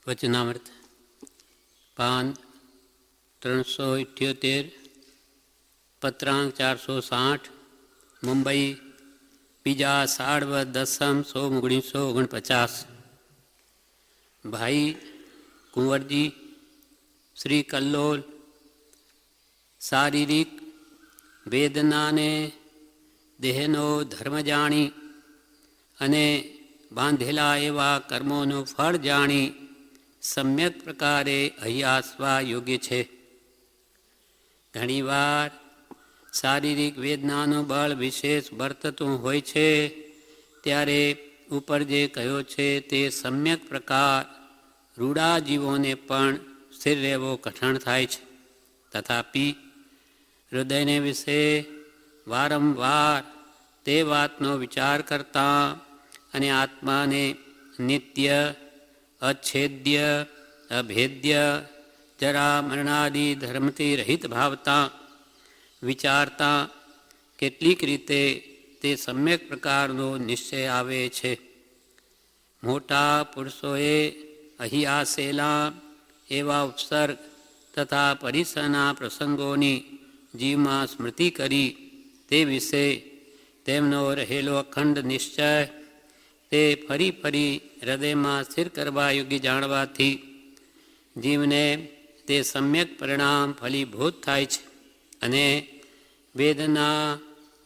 વચનામૃત પાન 378 પત્રાંક 460 મુંબઈ 2/10/1949 ભાઈ કુંવરજી શ્રી કલ્લોલ શારીરિક વેદનાને દેહનો ધર્મ જાણી અને બાંધેલા એવા કર્મોનું ફળ જાણી સમ્યક પ્રકારે અહ્યાસવા યોગ્ય છે. ઘણીવાર શારીરિક વેદનાનું બળ વિશેષ વર્તતું હોય છે ત્યારે ઉપર જે કહ્યો છે તે સમ્યક પ્રકાર રૂડા જીવોને પણ સ્થિર રહેવો કઠણ થાય છે. તથાપિ હૃદયને વિશે વારંવાર તે વાતનો વિચાર કરતા અને આત્માને નિત્ય અચ્છેદ્ય અભેદ્ય જરા મરણાદિ ધર્મથી રહિત ભાવતા વિચારતા કેટલીક રીતે તે સમ્યક પ્રકારનો નિશ્ચય આવે છે. મોટા પુરુષોએ અહિયાસેલા એવા ઉપસર્ગ તથા પરિસરના પ્રસંગોની જીવમાં સ્મૃતિ કરી તે વિશે તેમનો રહેલો અખંડ નિશ્ચય તે ફરી ફરી હૃદયમાં સ્થિર કરવા યોગ્ય જાણવાથી જીવને તે સમ્યક પરિણામ ફલીભૂત થાય છે અને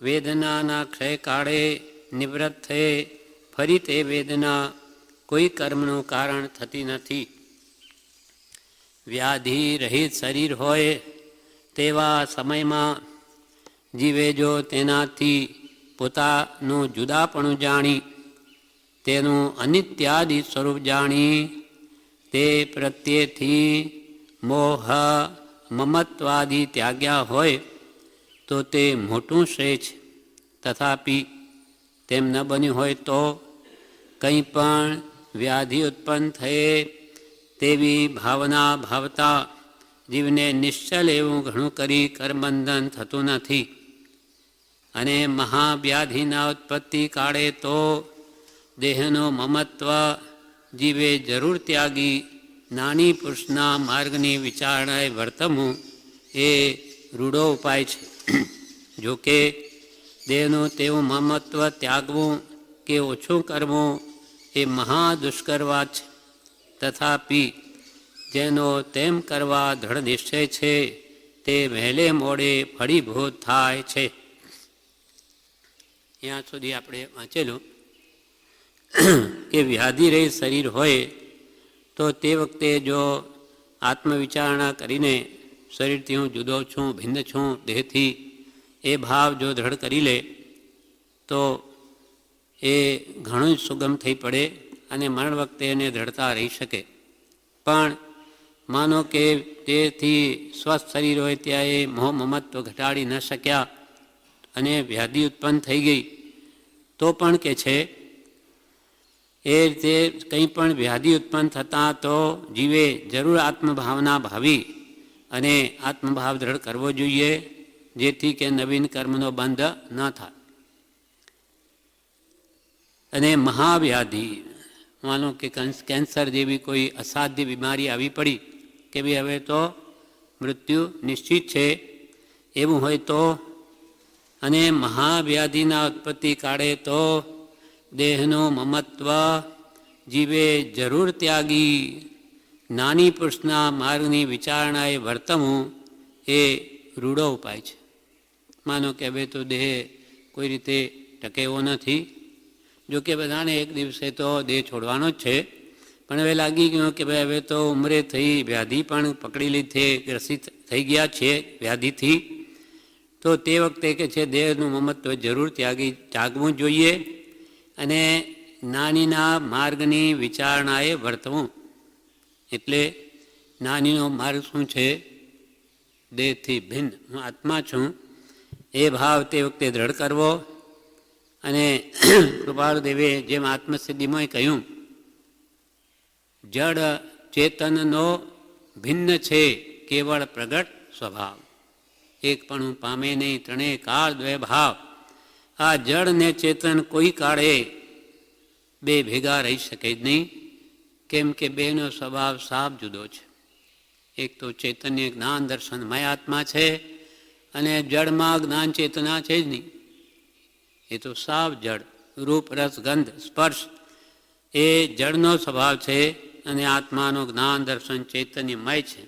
વેદનાના ક્ષયકાળે નિવૃત્ત થયે ફરી તે વેદના કોઈ કર્મનું કારણ થતી નથી. વ્યાધિ રહિત શરીર હોય તેવા સમયમાં જીવે જો તેનાથી પોતાનું જુદાપણું જાણી તેનું અનિત્યાદિ સ્વરૂપ જાણી તે પ્રત્યેથી મોહ મમત્વાદિ ત્યાગ્યા હોય તો તે મોટું શ્રેય છે. તથાપિ તેમ ન બન્યું હોય તો કંઈ પણ વ્યાધિ ઉત્પન્ન થયે તેવી ભાવના ભાવતા જીવને નિશ્ચલ એવું ઘણું કરી કરબંધન થતું નથી અને મહાવ્યાધિના ઉત્પત્તિ કાળે તો દેહનો મમત્વ જીવે જરૂર ત્યાગી નાની પુરુષના માર્ગની વિચારણાએ વર્તવું એ રૂડો ઉપાય છે. જોકે દેહનું તેવું મમત્વ ત્યાગવું કે ઓછું કરવું એ મહાદુષ્કર વાત છે. તથાપિ જેનો તેમ કરવા દૃઢ નિશ્ચય છે તે વહેલે મોડે ફળીભૂત થાય છે. ત્યાં સુધી આપણે વાંચેલું કે વ્યાધિરહિત શરીર હોય તો તે વખતે જો આત્મવિચારણા કરીને શરીરથી હું જુદો છું, ભિન્ન છું દેહથી, એ ભાવ જો દૃઢ કરી લે તો એ ઘણું જ સુગમ થઈ પડે અને મરણ વખતે એને દૃઢતા રહી શકે. પણ માનો કે તેથી સ્વસ્થ શરીર હોય ત્યાં એ મોહ મમત્વ ઘટાડી ન શક્યા અને વ્યાધિ ઉત્પન્ન થઈ ગઈ તો પણ કે છે એ રીતે કંઈ પણ વ્યાધિ ઉત્પન્ન થતાં તો જીવે જરૂર આત્મભાવના ભાવી અને આત્મભાવ દૃઢ કરવો જોઈએ જેથી કે નવીન કર્મનો બંધ ન થાય. અને મહાવ્યાધિ માનો કે કેન્સર જેવી કોઈ અસાધ્ય બીમારી આવી પડી કે ભાઈ હવે તો મૃત્યુ નિશ્ચિત છે એવું હોય તો અને મહાવ્યાધિના ઉત્પત્તિ કાળે તો દેહનું મમત્વ જીવે જરૂર ત્યાગી નાની પુરુષના માર્ગની વિચારણાએ વર્તવું એ રૂડો ઉપાય છે. માનો કે હવે તો દેહ કોઈ રીતે ટકે એવો નથી. જોકે બધાને એક દિવસે તો દેહ છોડવાનો જ છે પણ હવે લાગી ગયું કે ભાઈ હવે તો ઉંમરે થઈ વ્યાધિ પણ પકડી લીધી ગ્રસિત થઈ ગયા છે વ્યાધિથી તો તે વખતે કે છે દેહનું મમત્વ જરૂર ત્યાગવું જોઈએ અને નાનીના માર્ગની વિચારણાએ વર્તવું. એટલે નાનીનો માર્ગ શું છે? દેહથી ભિન્ન હું આત્મા છું એ ભાવ તે વખતે દૃઢ કરવો. અને કૃપાળુદેવે જેમ આત્મસિદ્ધિમાં કહ્યું જડ ચેતનનો ભિન્ન છે કેવળ પ્રગટ સ્વભાવ, એક પણ પામે નહીં ત્રણેય કાળ દ્વય ભાવ. આ જડ ને ચેતન કોઈ કાળે બે ભેગા રહી શકે જ નહીં. કેમ કે બેનો સ્વભાવ સાફ જુદો છે. એક તો ચૈતન્ય જ્ઞાન દર્શનમય આત્મા છે, અને જળમાં જ્ઞાન ચેતના છે જ નહીં. એ તો સાફ જળ, રૂપ રસ ગંધ સ્પર્શ એ જળનો સ્વભાવ છે, અને આત્માનો જ્ઞાન દર્શન ચૈતન્યમય છે.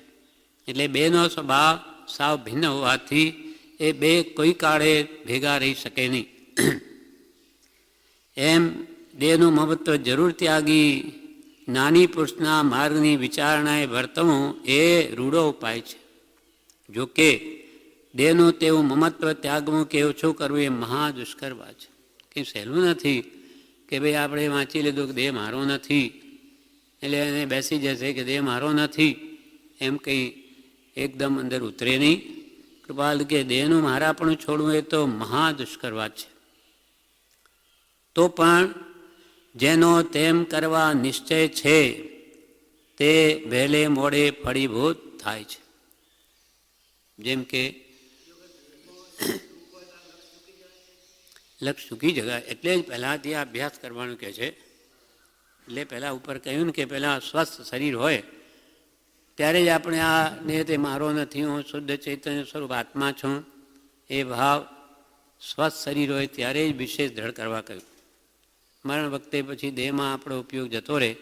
એટલે બેનો સ્વભાવ સાવ ભિન્ન હોવાથી એ બે કોઈ કાળે ભેગા રહી શકે નહીં. એમ દેહનું મમત્વ જરૂર ત્યાગી જ્ઞાની પુરુષના માર્ગની વિચારણાએ વર્તવું એ રૂડો ઉપાય છે. જોકે દેહનું તેવું મમત્વ ત્યાગવું કે ઓછું કરવું એ મહા દુષ્કર વાત છે. કંઈ સહેલું નથી કે ભાઈ આપણે વાંચી લીધું કે દેહ મારો નથી, એટલે એને બેસી જશે કે દેહ મારો નથી, એમ કંઈ એકદમ અંદર ઉતરે નહીં. કૃપાલ કે દેહનું મારા પણ છોડવું એ તો મહા દુષ્કર વાત છે. તો પણ જેનો તેમ કરવા નિશ્ચય છે તે વહેલે મોડે ફળીભૂત થાય છે. જેમ કે લક્ષ ચૂકી જગાય, એટલે જ પહેલાંથી આ અભ્યાસ કરવાનું કહે છે. એટલે પહેલાં ઉપર કહ્યું ને કે પહેલાં સ્વસ્થ શરીર હોય ત્યારે જ આપણે આ દેહ તે મારો નથી, હું શુદ્ધ ચૈતન્ય સ્વરૂપ આત્મા છું, એ ભાવ સ્વસ્થ શરીર હોય ત્યારે જ વિશેષ દ્રઢ કરવા કહ્યું. મરણ વખતે પછી દેહમાં આપણો ઉપયોગ જતો રહે,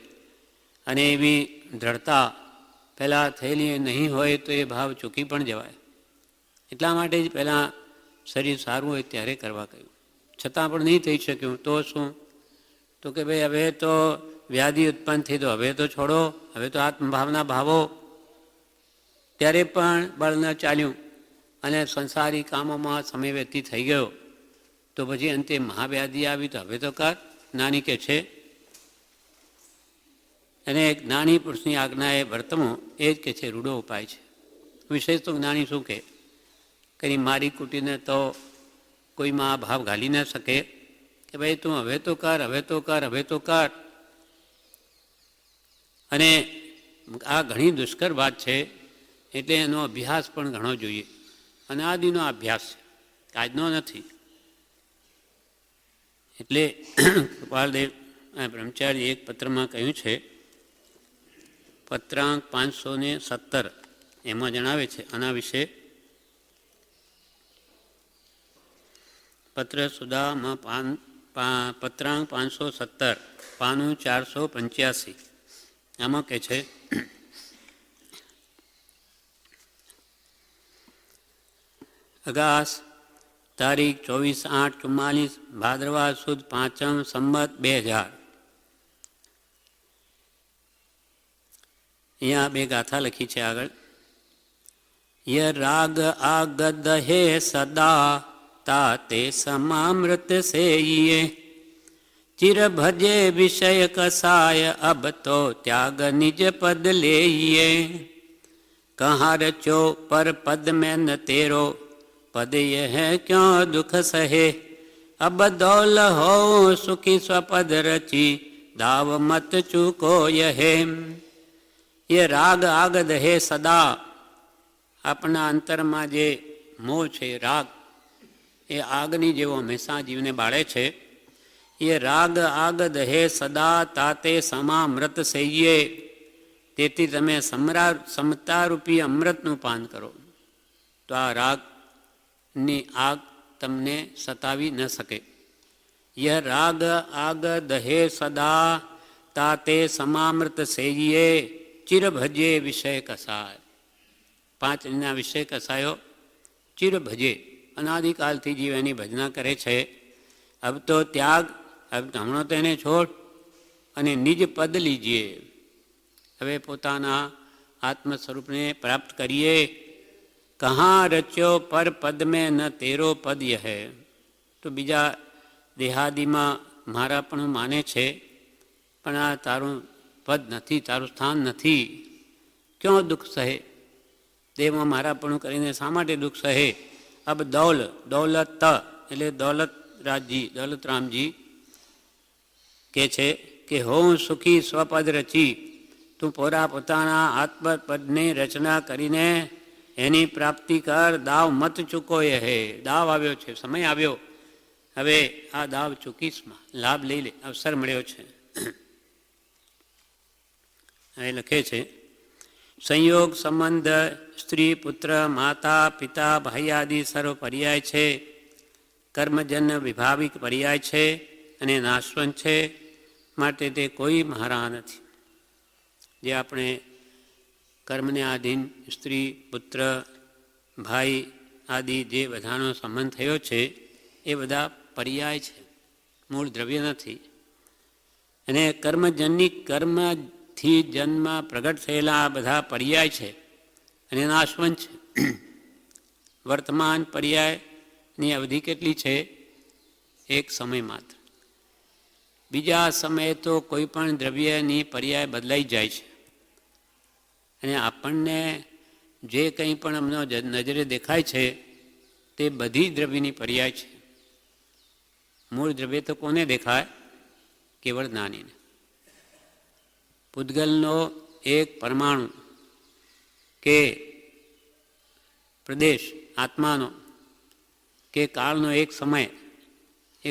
અને એવી દ્રઢતા પહેલાં થયેલી નહીં હોય તો એ ભાવ ચૂકી પણ જવાય. એટલા માટે જ પહેલાં શરીર સારું હોય ત્યારે કરવા કહ્યું. છતાં પણ નહીં થઈ શક્યું તો શું? તો કે ભાઈ હવે તો વ્યાધિ ઉત્પન્ન થઈ, તો હવે તો છોડો, હવે તો આત્મભાવના ભાવો. ત્યારે પણ બળ ન ચાલ્યું અને સંસારી કામોમાં સમય વ્યતીત થઈ ગયો. તો પછી અંતે મહાવ્યાધિ આવી, તો હવે તો કર. જ્ઞાની કે છે, અને જ્ઞાની પુરુષની આજ્ઞાએ વર્તવું એ જ કે છે રૂડો ઉપાય છે. વિશેષ તો જ્ઞાની શું કહે, કંઈ મારી કૂટીને તો કોઈમાં ભાવ ઘાલી ન શકે કે ભાઈ તું હવે તો કર, હવે તો કર, હવે તો કર. અને આ ઘણી દુષ્કર વાત છે, એટલે એનો અભ્યાસ પણ ઘણો જોઈએ. અનાદિનો અભ્યાસ છે, આજનો નથી. એટલે કૃપાલદેવ બ્રહ્મચારી એક પત્રમાં કહ્યું છે, પત્રાંક 517 એમાં જણાવે છે આના વિશે. પત્ર સુદામાં પત્રાંક 517 પાનું 485 આમાં કહે છે, અગાસ તારીખ 24/8/44 ભાદરવા સુદ 5મ સંમત 2000. અહીંયા બે ગાથા લખી છે આગળ. ય રાગ આગદ હે સદા તાતે સમામૃત સેયે ચિર ભજે વિષય કસાય અબ તો ત્યાગ નિજ પદ લેયે કહા રચો પર પદ મેં ન તેરો પદ यह क्यों दुख सहे अब दौल हो सुखी स्वपद रची दाव मत चूको यहे. ये राग આગદ હે સદા, આપણા અંતરમાં જે મોહ છે રાગ, એ આગની જેવો હંમેશા જીવને બાળે છે. એ રાગ આગદ હે સદા તાતે સમામૃત સૈયે, તેથી તમે સમતારૂપી અમૃતનું પાન કરો. તો આ રાગની આગ તમને સતાવી ન શકે. ય રાગ આગદ હે સદા તાતે સમામૃત સૈયે ચિર ભજે વિષય કસાય. 5 એના વિષય કસાયો ચિર ભજે, અનાદિકાલથી જીવ એની ભજના કરે છે. અબ તો ત્યાગ, હવે હમણાં તો એને છોડ અને નિજ પદ લીજીએ. હવે પોતાના આત્મ સ્વરૂપને પ્રાપ્ત કરીએ. કહાં રચ્યો પર પદ મેં ન તેરો પદ યહ. તો બીજા દેહાદિમાં મારા પણ માને છે, પણ આ તારું પદ નથી, તારું સ્થાન નથી. ક્યાં દુઃખ સહે, દેહમાં મારાપણું કરીને શા માટે દુઃખ સહે. અબ દૌલત એટલે દૌલતરામજી કે છે કે હું સુખી સ્વપદ રચી, તું પોતાના આત્મપદની રચના કરીને એની પ્રાપ્તિ કર. દાવ મત ચૂકો એ હે. દાવ આવ્યો છે, સમય આવ્યો, હવે આ દાવ ચૂકીશમાં લાભ લઈ લે, અવસર મળ્યો છે. એ લખે છે, સંયોગ સંબંધ સ્ત્રી પુત્ર માતા પિતા ભાઈ આદિ સર્વ પર્યાય છે, કર્મજન્ય વિભાવિક પર્યાય છે અને નાશવંત છે, માટે તે કોઈ મહારા નથી. જે આપણે કર્મને આધીન સ્ત્રી પુત્ર ભાઈ આદિ જે બધાનો સંબંધ થયો છે એ બધા પર્યાય છે, મૂળ દ્રવ્ય નથી. અને કર્મજનની કર્મથી જન્મ પ્રગટ થયેલા આ બધા પર્યાય છે અને નાશવંત છે. વર્તમાન પર્યાયની અવધિ કેટલી છે? એક સમય માત્ર. બીજા સમયે તો કોઈ પણ દ્રવ્યની પર્યાય બદલાઈ જાય છે અને આપણને જે કંઈ પણ અમને નજરે દેખાય છે તે બધી દ્રવ્યની પર્યાય છે. મૂળ દ્રવ્ય તો કોને દેખાય? કેવળ જ્ઞાનીને. પૂતગલનો એક પરમાણુ કે પ્રદેશ આત્માનો કે કાળનો એક સમય એ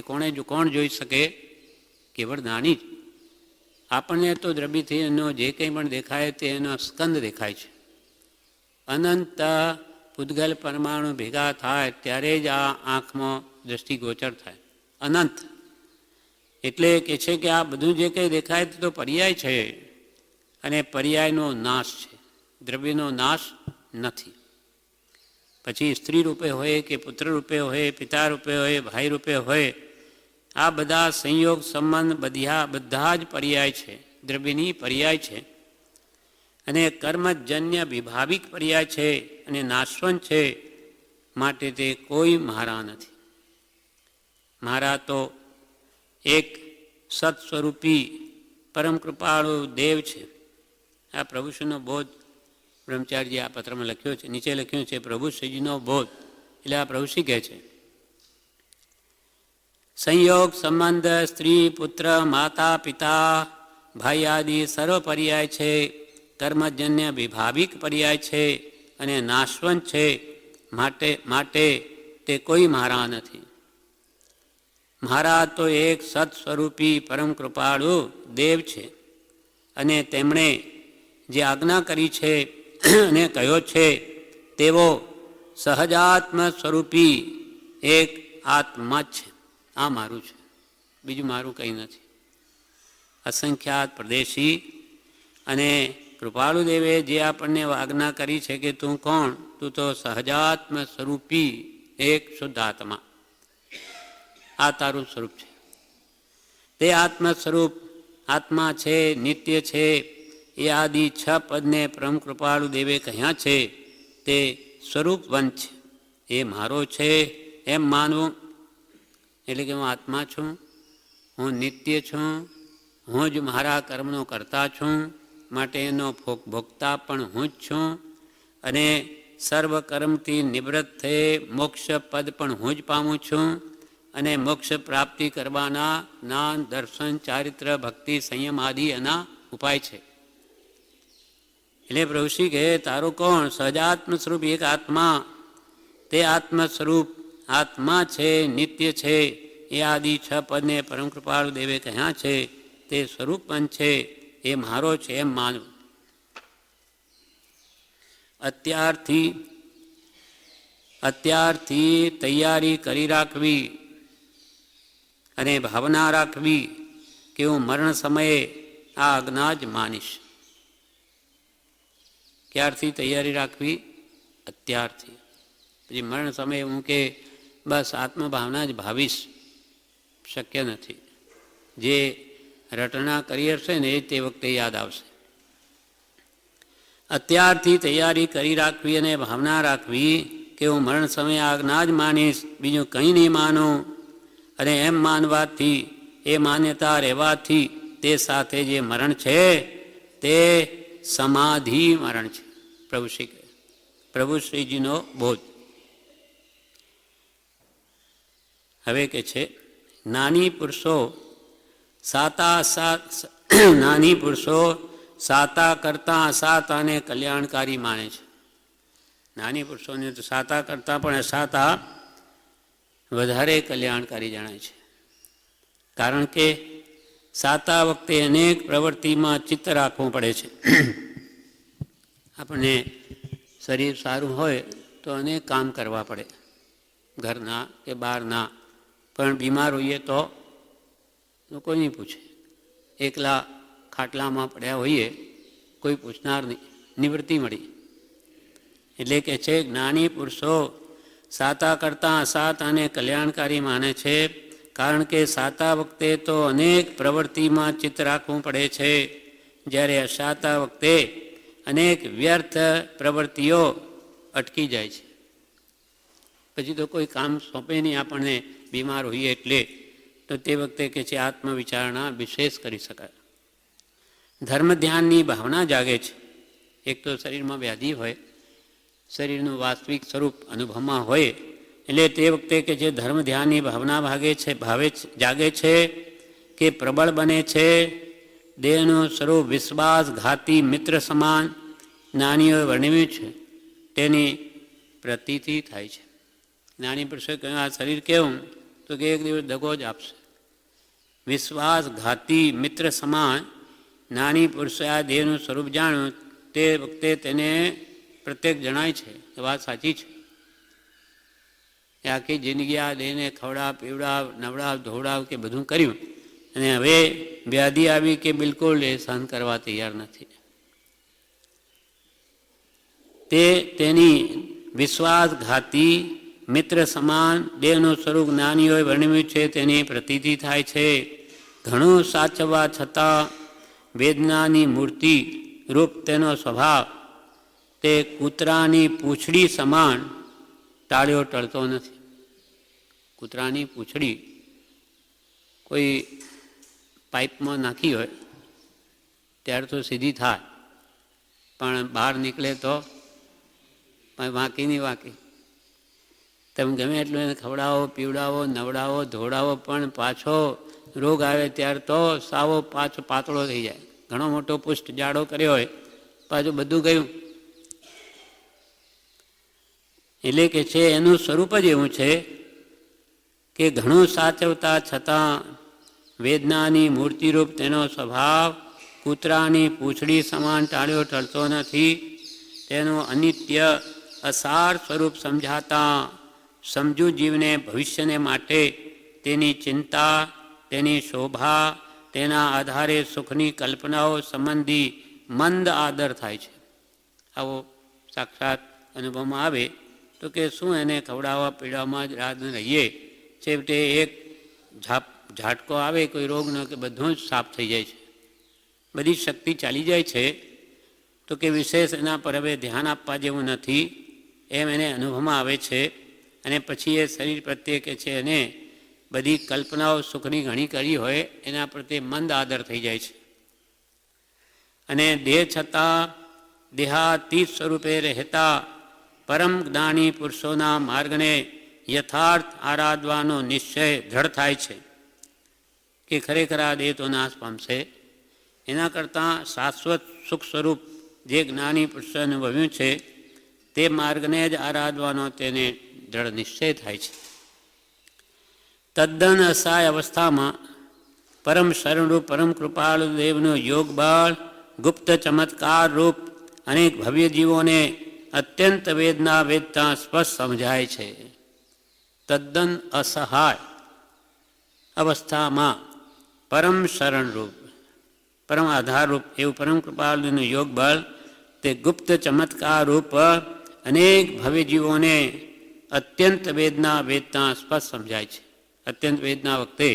કોણ જોઈ શકે? કેવળ જ્ઞાની જ. આપણને તો દ્રવ્યથી એનો જે કંઈ પણ દેખાય તે એનો સ્કંદ દેખાય છે. અનંત પૂતગલ પરમાણુ ભેગા થાય ત્યારે જ આ આંખમાં દ્રષ્ટિગોચર થાય. અનંત એટલે કે છે કે આ બધું જે કંઈ દેખાય તે તો પર્યાય છે અને પર્યાયનો નાશ છે, દ્રવ્યનો નાશ નથી. પછી સ્ત્રી રૂપે હોય કે પુત્ર રૂપે હોય, પિતા રૂપે હોય, ભાઈ રૂપે હોય, આ બધા સંયોગ સંબંધ બધા જ પર્યાય છે, દ્રવ્યની પર્યાય છે અને કર્મજન્ય વિભાવિક પર્યાય છે અને નાશવંત છે, માટે તે કોઈ મહારા નથી. મહારા તો એક સત સ્વરૂપી પરમ કૃપાળુ દેવ છે. આ પ્રભુશ્રીનો બોધ બ્રહ્મચારીજી આ પત્રમાં લખ્યો છે. નીચે લખ્યું છે પ્રભુશ્રીજીનો બોધ, એટલે આ પ્રભુશ્રી કહે છે, સંયોગ સંબંધ સ્ત્રી પુત્ર માતા પિતા ભાઈ આદિ સર્વ પર્યાય છે, કર્મજન્ય વિભાવિક પર્યાય છે અને નાશવંત છે, માટે તે કોઈ મહારા નથી. મહારા તો એક સત સ્વરૂપી પરમ કૃપાળુ દેવ છે અને તેમણે જે આજ્ઞા કરી છે અને કહ્યો છે તેવો સહજાત્મ સ્વરૂપી એક આત્મા જ છે. આ મારું છે, બીજું મારું કંઈ નથી. અસંખ્યાત પ્રદેશી અને કૃપાળુ દેવે જે આપણને આજ્ઞા કરી છે કે તું કોણ? તું તો સહજાત્મ સ્વરૂપી એક શુદ્ધ આત્મા. આ તારું સ્વરૂપ છે. તે આત્મ સ્વરૂપ આત્મા છે, નિત્ય છે. એ આદિ 6 પદને પરમ કૃપાળુ દેવે કહ્યા છે તે સ્વરૂપવંત છે. એ મારો છે એમ માનવું એટલે કે હું આત્મા છું, હું નિત્ય છું, હું જ મારા કર્મનો કરતા છું, માટે એનો ભોગતા પણ હું જ છું અને સર્વ કર્મથી નિવૃત્ત થઈ મોક્ષ પદ પણ હું જ પામું છું અને મોક્ષ પ્રાપ્તિ કરવાના જ્ઞાન દર્શન ચારિત્ર ભક્તિ સંયમ આદિ એના ઉપાય છે. એટલે પ્રભુશ્રી કહે તારું કોણ? સહજાત્મ સ્વરૂપ એક આત્મા. તે આત્મ સ્વરૂપ આત્મા છે, નિત્ય છે. એ આદિ 6 પદને પરમ કૃપાળુ દેવે કહ્યા છે તે સ્વરૂપવંત છે. એ મારો છે એમ માનવું. અત્યારથી તૈયારી કરી રાખવી અને ભાવના રાખવી કે હું મરણ સમયે આ આજ્ઞા જ માનીશ. ક્યારથી તૈયારી રાખવી? અત્યારથી. પછી મરણ સમયે હું કે બસ આત્મભાવના જ ભાવીશ, શક્ય નથી. જે રટના કરી હશે ને એ તે વખતે યાદ આવશે. અત્યારથી તૈયારી કરી રાખવી અને ભાવના રાખવી કે હું મરણ સમયે આજ્ઞા જ માનીશ, બીજું કંઈ નહીં માનું. અને એમ માનવાથી, એ માન્યતા રહેવાથી તે સાથે જે મરણ છે તે સમાધિ મરણ છે. પ્રભુશ્રીજીનો બોધ. હવે કે છે નાની પુરુષો સાતા કરતાં અસાતાને કલ્યાણકારી માને છે. નાની પુરુષોને તો સાતા કરતાં પણ અસાતા વધારે કલ્યાણકારી જણાય છે. કારણ કે સાતા વખતે અનેક પ્રવૃત્તિમાં ચિત્ત રાખવું પડે છે. આપણને શરીર સારું હોય તો અનેક કામ કરવા પડે, ઘરના કે બહારના. પણ બીમાર હોઈએ તો કોઈ નહીં પૂછે. એકલા ખાટલામાં પડ્યા હોઈએ, કોઈ પૂછનાર નહીં, નિવૃત્તિ મળી. એટલે કે છે જ્ઞાની પુરુષો સાતા કરતાં અસાત અને કલ્યાણકારી માને છે, કારણ કે સાતા વખતે તો અનેક પ્રવૃત્તિમાં ચિત્ત રાખવું પડે છે, જ્યારે અસાતા વખતે અનેક વ્યર્થ પ્રવૃત્તિઓ અટકી જાય છે. પછી તો કોઈ કામ સોંપે નહીં આપણને, બીમાર હોઈએ એટલે. તો તે વખતે કે છે આત્મવિચારણા વિશેષ કરી શકાય. ધર્મ ધ્યાનની ભાવના જાગે છે. એક તો શરીરમાં વ્યાધિ હોય, શરીરનું વાસ્તવિક સ્વરૂપ અનુભવમાં હોય, એટલે તે વખતે કે જે ધર્મ ધ્યાનની ભાવના જાગે છે કે પ્રબળ બને છે. દેહનું સ્વરૂપ વિશ્વાસઘાતી મિત્ર સમાન જ્ઞાનીઓએ વર્ણવ્યું છે, તેની પ્રતીતિ થાય છે. જ્ઞાની પુરુષે કહ્યું આ શરીર કેવું, તો કે એક દિવસ દગો જ આપશે. વિશ્વાસઘાતી મિત્ર સમાન જ્ઞાની પુરુષે આ દેહનું સ્વરૂપ જાણ્યું, તે વખતે તેને પ્રત્યેક જણાય છે કે વાત સાચી છે. એ આખી જિંદગી આ દેહને ખવડાવ પીવડાવ નવડાવ ધોવડાવ કે બધું કર્યું, અને હવે વ્યાધિ આવી કે બિલકુલ એ સહન કરવા તૈયાર નથી. તેની વિશ્વાસઘાતી મિત્ર સમાન દેહનું સ્વરૂપ જ્ઞાનીઓએ વર્ણવ્યું છે, તેની પ્રતીતિ થાય છે. ઘણું સાચવવા છતાં વેદનાની મૂર્તિ રૂપ તેનો સ્વભાવ તે કૂતરાની પૂંછડી સમાન ટાળ્યો ટળતો નથી. કૂતરાની પૂંછડી કોઈ પાઇપમાં નાખી હોય ત્યારે તો સીધી થાય, પણ બહાર નીકળે તો વાંકી નહીં વાંકી. તમે ગમે એટલું એને ખવડાવો પીવડાવો નવડાવો ધોવડાવો, પણ પાછો રોગ આવે ત્યારે તો સાવો પાછો પાતળો થઈ જાય. ઘણો મોટો પુષ્ટ જાડો કર્યો હોય, પાછું બધું ગયું. એટલે કે છે એનું સ્વરૂપ જ એવું છે કે ઘણું સાચવતા છતાં વેદનાની મૂર્તિરૂપ તેનો સ્વભાવ કૂતરાની પૂંછડી સમાન ટાળ્યો ટળતો નથી. તેનું અનિત્ય અસાર સ્વરૂપ સમજાતા સમજુ જીવને ભવિષ્યને માટે તેની ચિંતા, તેની શોભા, તેના આધારે સુખની કલ્પનાઓ સંબંધી મંદ આદર થાય છે. આવો સાક્ષાત અનુભવમાં આવે તો કે શું એને ખવડાવવા પીડાવવામાં જ રાત રહીએ, છેવટે એક ઝાટકો આવે કોઈ રોગનો કે બધું જ સાફ થઈ જાય છે, બધી શક્તિ ચાલી જાય છે. તો કે વિશેષ એના પર હવે ધ્યાન આપવા જેવું નથી એમ એને અનુભવમાં આવે છે. અને પછી એ શરીર પ્રત્યે કે છે એને બધી કલ્પનાઓ સુખની ઘણી કરી હોય એના પ્રત્યે મંદ આદર થઈ જાય છે. અને દેહ છતાં દેહાતીત સ્વરૂપે રહેતા પરમ જ્ઞાની પુરુષોના માર્ગને યથાર્થ આરાધવાનો નિશ્ચય દ્રઢ થાય છે કે ખરેખર આ દેહ તો નાશ પામશે. એના કરતાં શાશ્વત સુખ સ્વરૂપ જે જ્ઞાની પુરુષે અનુભવ્યું છે તે માર્ગને જ આરાધવાનો તેને દ્રઢ નિશ્ચય થાય છે. તદ્દન અસહાય અવસ્થામાં પરમ શરણરૂપ પરમ કૃપાળુ દેવનું યોગ બળ ગુપ્ત ચમત્કાર રૂપ અનેક ભવ્ય જીવોને અત્યંત વેદના વેદતા સ્પષ્ટ સમજાય છે. તદ્દન અસહાય અવસ્થામાં પરમ શરણરૂપ પરમ આધારરૂપ એવું પરમ કૃપાળુનું યોગ બળ તે ગુપ્ત ચમત્કાર રૂપ અનેક ભવ્ય જીવોને અત્યંત વેદના વેદતા સ્પષ્ટ સમજાય છે. અત્યંત વેદના વખતે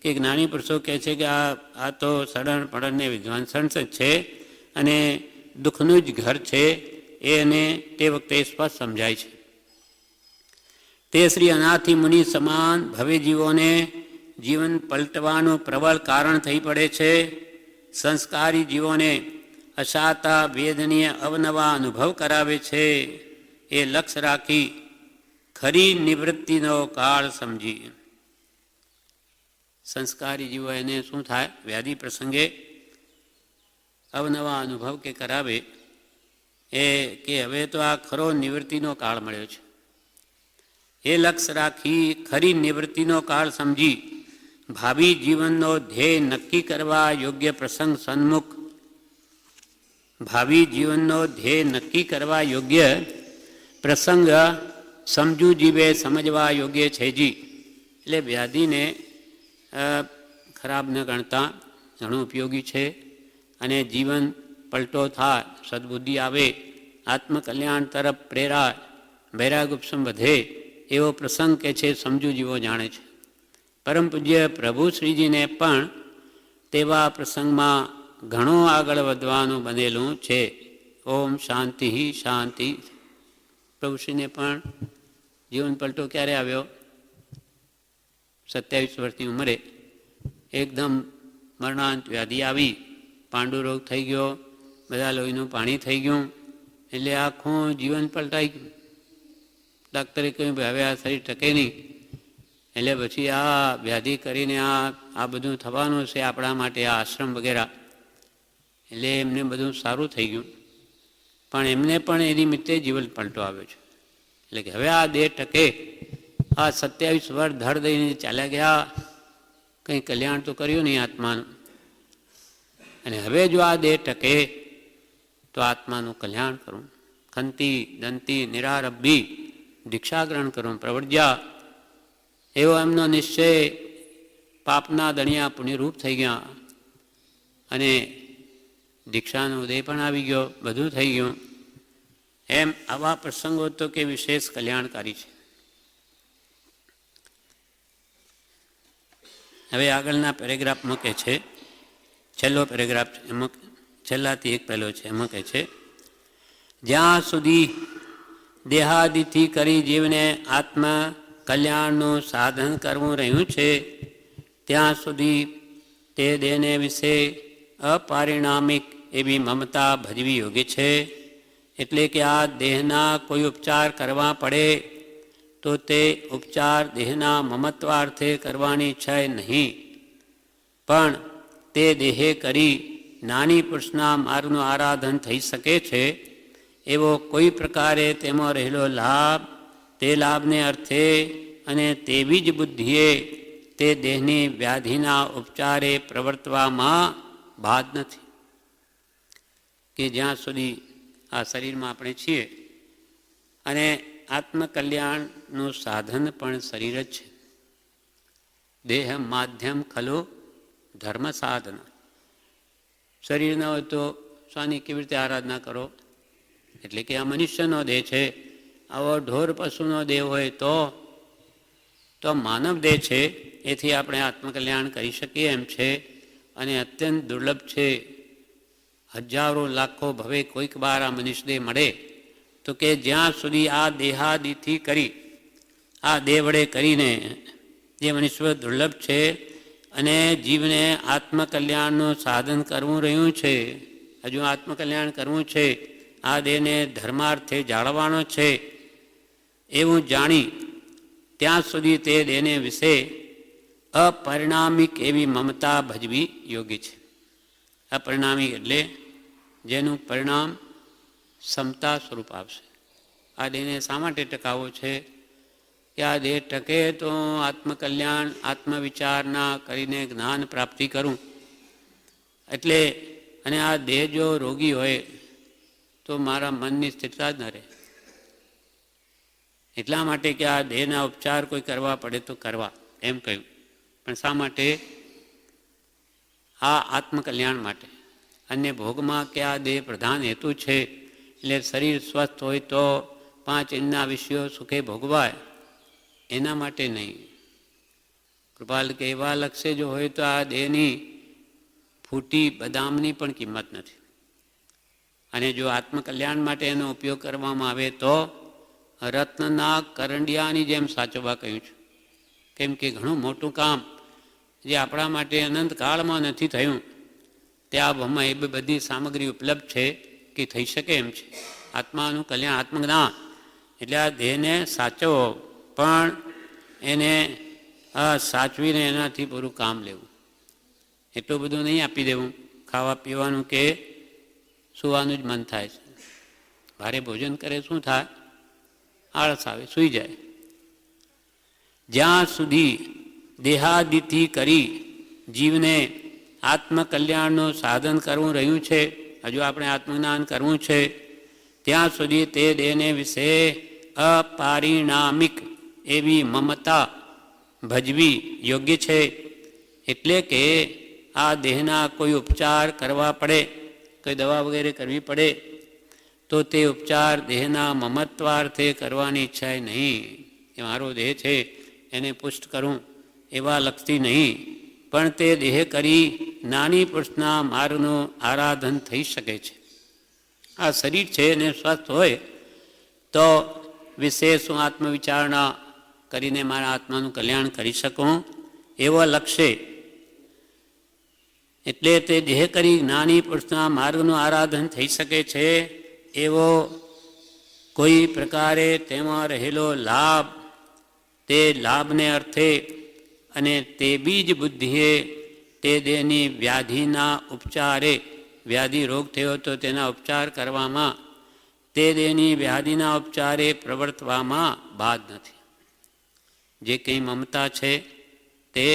કે જ્ઞાની પુરુષો કહે છે કે આ તો સડણ પડણને વિધ્વંસન જ છે અને દુઃખનું જ ઘર છે, એને તે વખતે સ્પષ્ટ સમજાય છે. તે શ્રી અનાથી મુનિ સમાન ભવ્ય જીવોને જીવન પલટવાનું પ્રબળ કારણ થઈ પડે છે. સંસ્કારી જીવોને અશાતા વેદનીય અવનવા અનુભવ કરાવે છે. એ લક્ષ્ય રાખી ખરી નિવૃત્તિનો કાળ સમજી સંસ્કારી જીવો એને શું થાય, વ્યાધિ પ્રસંગે અવનવા અનુભવ કે કરાવે એ કે હવે તો આ ખરો નિવૃત્તિનો કાળ મળ્યો છે. એ લક્ષ્ય રાખી ખરી નિવૃત્તિનો કાળ સમજી ભાવિ જીવનનો ધ્યેય નક્કી કરવા યોગ્ય પ્રસંગ સન્મુખ, ભાવિ જીવનનો ધ્યેય નક્કી કરવા યોગ્ય પ્રસંગ સમજુ જીવે સમજવા યોગ્ય છે જી. એટલે વ્યાધિને ખરાબ ન ગણતા ઘણું ઉપયોગી છે, અને જીવન પલટો થાય, સદબુદ્ધિ આવે, આત્મકલ્યાણ તરફ પ્રેરાય, વૈરાગ ઉપસમ વધે એવો પ્રસંગ કે છે સમજુ જીવો જાણે છે. પરમ પૂજ્ય પ્રભુ શ્રીજીને પણ તેવા પ્રસંગમાં ઘણું આગળ વધવાનું બનેલું છે. ઓમ શાંતિ શાંતિ. પ્રભુશ્રીને પણ જીવન પલટો ક્યારે આવ્યો? 27 વર્ષની ઉંમરે એકદમ મરણાંત વ્યાધિ આવી, પાંડુરોગ થઈ ગયો, બધા લોહીનું પાણી થઈ ગયું, એટલે આખું જીવન પલટાઈ ગયું. ડાક્ટરે કહ્યું હવે આ શરીર ટકે નહીં, એટલે પછી આ વ્યાધિ કરીને આ બધું થવાનું છે આપણા માટે, આ આશ્રમ વગેરે. એટલે એમને બધું સારું થઈ ગયું, પણ એમને પણ એ નિમિત્તે જીવન પલટો આવ્યો છે. એટલે કે હવે આ દેહ ટકે, આ 27 વર્ષ ધડ દઈને ચાલ્યા ગયા, કંઈ કલ્યાણ તો કર્યું નહીં આત્માનું, અને હવે જો આ દેહ ટકે તો આત્માનું કલ્યાણ કરું. ખંતી દંતી નિરારબ્ભી દીક્ષા ગ્રહણ કરું પ્રવર્જ્યા, એવો એમનો નિશ્ચય. પાપના દણિયા પુણ્યરૂપ થઈ ગયા, અને દીક્ષાનો ઉદય પણ આવી ગયો, બધું થઈ ગયું. એમ આવા પ્રસંગો તો કે વિશેષ કલ્યાણકારી છે. હવે આગળના પેરેગ્રાફમાં કહે છે, છેલ્લો પેરેગ્રાફ એમાં છેલ્લાથી એક પહેલો છે, એમાં કહે છે જ્યાં સુધી દેહાદિથી કરી જીવને આત્મ કલ્યાણનું સાધન કરવું રહ્યું છે, ત્યાં સુધી તે દેહને વિશે અપારિણામિક એવી મમતા ભજવી યોગ્ય છે. એટલે કે આ દેહના કોઈ ઉપચાર કરવા પડે તો તે ઉપચાર દેહના મમત્વાર્થે કરવાની ઈચ્છા નહીં, પણ તે દેહે કરી નાની પુરુષના માર્ગનું આરાધન થઈ શકે છે એવો કોઈ પ્રકારે તેમાં રહેલો લાભ, તે લાભને અર્થે અને તેવી જ બુદ્ધિએ તે દેહની વ્યાધિના ઉપચારે પ્રવર્તવામાં બાદ નથી. કે જ્યાં સુધી આ શરીરમાં આપણે છીએ, અને આત્મકલ્યાણનું સાધન પણ શરીર જ છે. દેહ માધ્યમ ખલો ધર્મ સાધન. શરીર ન હોય તો સ્વાની કેવી રીતે આરાધના કરો? એટલે કે આ મનુષ્યનો દેહ છે, આવો ઢોર પશુનો દેહ હોય તો માનવ દેહ છે, એથી આપણે આત્મકલ્યાણ કરી શકીએ એમ છે, અને અત્યંત દુર્લભ છે. હજારો લાખો ભવે કોઈક વાર આ મનુષ્ય દેહ મળે, તો કે જ્યાં સુધી આ દેહાદિથી કરી, આ દેહ વડે કરીને જે મનુષ્ય દુર્લભ છે, અને જીવને આત્મકલ્યાણનું સાધન કરવું રહ્યું છે, હજુ આત્મકલ્યાણ કરવું છે, આ દેહને ધર્માર્થે જાળવવાનો છે એવું જાણી ત્યાં સુધી તે દેહને વિશે અપરિણામિક એવી મમતા ભજવી યોગ્ય છે. અપરિણામિક એટલે જેનું પરિણામ ક્ષમતા સ્વરૂપ આવશે. આ દેહને શા માટે ટકાવવો છે? કે આ દેહ ટકે તો આત્મકલ્યાણ, આત્મવિચારના કરીને જ્ઞાન પ્રાપ્તિ કરું. એટલે અને આ દેહ જો રોગી હોય તો મારા મનની સ્થિરતા જ ન રહે. એટલા માટે કે આ દેહના ઉપચાર કોઈ કરવા પડે તો કરવા એમ કહ્યું. પણ શા માટે? આ આત્મકલ્યાણ માટે. અન્ય ભોગમાં કે આ દેહ પ્રધાન હેતુ છે, એટલે શરીર સ્વસ્થ હોય તો 5 ઇન્દ્રિયના વિષયો સુખે ભોગવાય, એના માટે નહીં. કૃપાલ કે એવા લક્ષ્ય જો હોય તો આ દેહની ફૂટી બદામની પણ કિંમત નથી. અને જો આત્મકલ્યાણ માટે એનો ઉપયોગ કરવામાં આવે તો રત્નના કરંડિયાની જેમ સાચવવા કહ્યું છે. કેમ કે ઘણું મોટું કામ જે આપણા માટે અનંતકાળમાં નથી થયું, ત્યાં ભમાં એ બધી સામગ્રી ઉપલબ્ધ છે કે થઈ શકે એમ છે. આત્માનું કલ્યાણ, આત્મજ્ઞાન એટલે આ દેહને સાચવો, પણ એને સાચવીને એનાથી પૂરું કામ લેવું. એટલું બધું નહીં આપી દેવું, ખાવા પીવાનું કે સુવાનું જ મન થાય છે. ભારે ભોજન કરે શું થાય? આળસ આવે, સૂઈ જાય. જ્યાં સુધી દેહાદિથી કરી જીવને આત્મકલ્યાણનું સાધન કરવું રહ્યું છે, હજુ આપણે આત્મજ્ઞાન કરવું છે, ત્યાં સુધી તે દેહને વિશે અપારિણામિક એવી મમતા ભજવી યોગ્ય છે. એટલે કે આ દેહના કોઈ ઉપચાર કરવા પડે, કોઈ દવા વગેરે કરવી પડે તો તે ઉપચાર દેહના મમત્વાર્થે કરવાની ઈચ્છા નહીં. એ મારો દેહ છે એને પુષ્ટ કરું એવા લક્ષથી નહીં, પણ તે દેહ કરી નાની પુરુષના માર્ગનું આરાધન થઈ શકે છે. આ શરીર છે એને સ્વસ્થ હોય તો વિશેષ હું આત્મવિચારણા કરીને મારા આત્માનું કલ્યાણ કરી શકું એવો લક્ષ્ય. એટલે તે દેહ કરી જ્ઞાની પુરુષના માર્ગનું આરાધન થઈ શકે છે એવો કોઈ પ્રકારે તેમાં રહેલો લાભ, તે લાભને અર્થે અને તે બીજ બુદ્ધિએ તે દેહની વ્યાધિના ઉપચારે, વ્યાધિ રોગ થયો તો તેના ઉપચાર કરવામાં, તે દેહની વ્યાધિના ઉપચારે પ્રવર્તવામાં બાદ નથી. જે કંઈ મમતા છે તે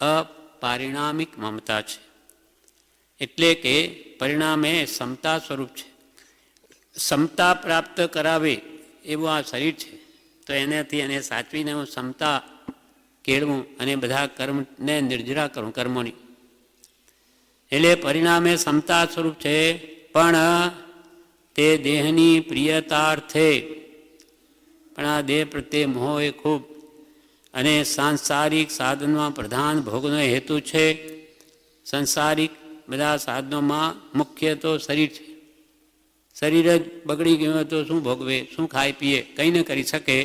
અપારિણામિક મમતા છે, એટલે કે પરિણામે સમતા સ્વરૂપ છે. સમતા પ્રાપ્ત કરાવે એવું આ શરીર છે, તો એનાથી એને સાચવીને હું સમતા કેળવું અને બધા કર્મને નિર્જરા કરું કર્મોની. એટલે પરિણામે સમતા સ્વરૂપ છે, પણ તે દેહની પ્રિયતાર્થે, પણ આ દેહ પ્રત્યે મોહ એ ખૂબ, અને સાંસારિક સાધનમાં પ્રધાન ભોગનો હેતુ છે. સંસારિક બધા સાધનોમાં મુખ્ય તો શરીર છે. શરીર જ બગડી ગયું હોય તો શું ભોગવે, શું ખાય પીએ, કંઈ ન કરી શકે.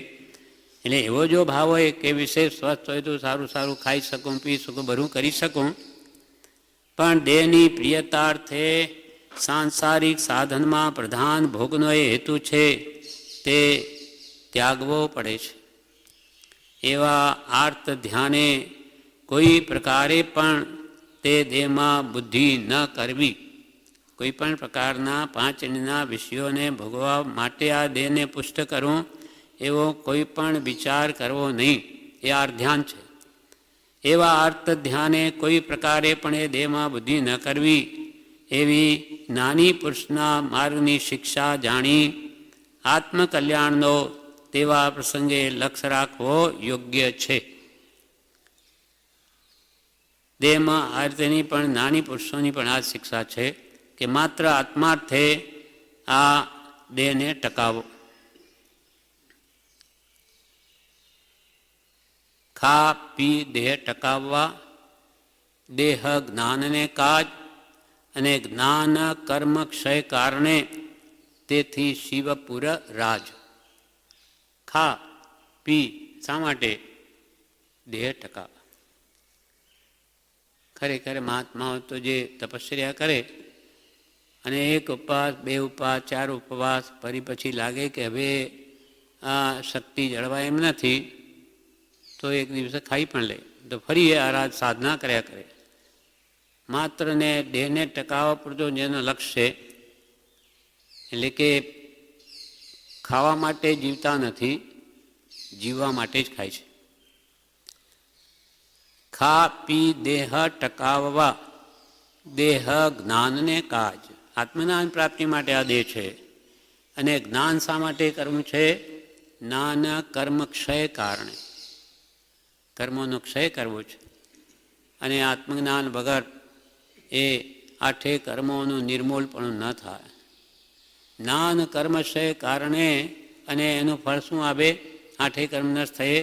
એટલે એવો જો ભાવ હોય કે વિશેષ સ્વસ્થ હોય તો સારું સારું ખાઈ શકું, પી શકું, બધું કરી શકું, પણ દેહની પ્રિયતાર્થે સાંસારિક સાધનમાં પ્રધાન ભોગનો એ હેતુ છે તે ત્યાગવો પડે છે. એવા આર્ત ધ્યાને કોઈ પ્રકારે પણ તે દેહમાં બુદ્ધિ ન કરવી. કોઈ પણ પ્રકારના પાંચ ઇન્દ્રિયના વિષયોને ભોગવવા માટે આ દેહને પુષ્ટ કરવું એવો કોઈ પણ વિચાર કરવો નહીં. એ આર્ત ધ્યાન છે. એવા આર્ત ધ્યાને કોઈ પ્રકારે પણ એ દેહમાં બુદ્ધિ ન કરવી એવી નાની પુરુષના માર્ગની શિક્ષા જાણી આત્મકલ્યાણનો તેવા પ્રસંગે લક્ષ્ય રાખવો યોગ્ય છે. દેહમાં આ રીતેની પણ નાની પુરુષોની પણ આ શિક્ષા છે કે માત્ર આત્માર્થે આ દેહને ટકાવો. ખા પી દેહ ટકાવવા, દેહ જ્ઞાનને કાજ, અને જ્ઞાન કર્મ ક્ષય કારણે તેથી શિવપુર રાજ. ખા પી શા માટે? દેહ ટકાવવા. ખરેખર મહાત્માઓ તો જે તપશ્ચર્યા કરે અને એક ઉપવાસ, બે ઉપવાસ, ચાર ઉપવાસ ફરી પછી લાગે કે હવે આ શક્તિ જળવાય એમ નથી, તો એક દિવસે ખાઈ પણ લે, તો ફરી એ આરાધ સાધના કર્યા કરે. માત્ર ને દેહને ટકાવવા પૂરતો જેનો લક્ષ્ય છે, એટલે કે ખાવા માટે જીવતા નથી, જીવવા માટે જ ખાય છે. ખા પી દેહ ટકાવવા, દેહ જ્ઞાનને કાજ. આત્મજ્ઞાન પ્રાપ્તિ માટે આ દેહ છે. અને જ્ઞાન શા માટે કરવું છે? જ્ઞાન કર્મ ક્ષય કારણે, કર્મોનો ક્ષય કરવો છે. અને આત્મજ્ઞાન વગર એ આઠે કર્મોનું નિર્મૂલપણું ન થાય. જ્ઞાન કર્મક્ષય કારણે, અને એનું ફળ શું આવે? આઠે કર્મ નષ્ટ થયે.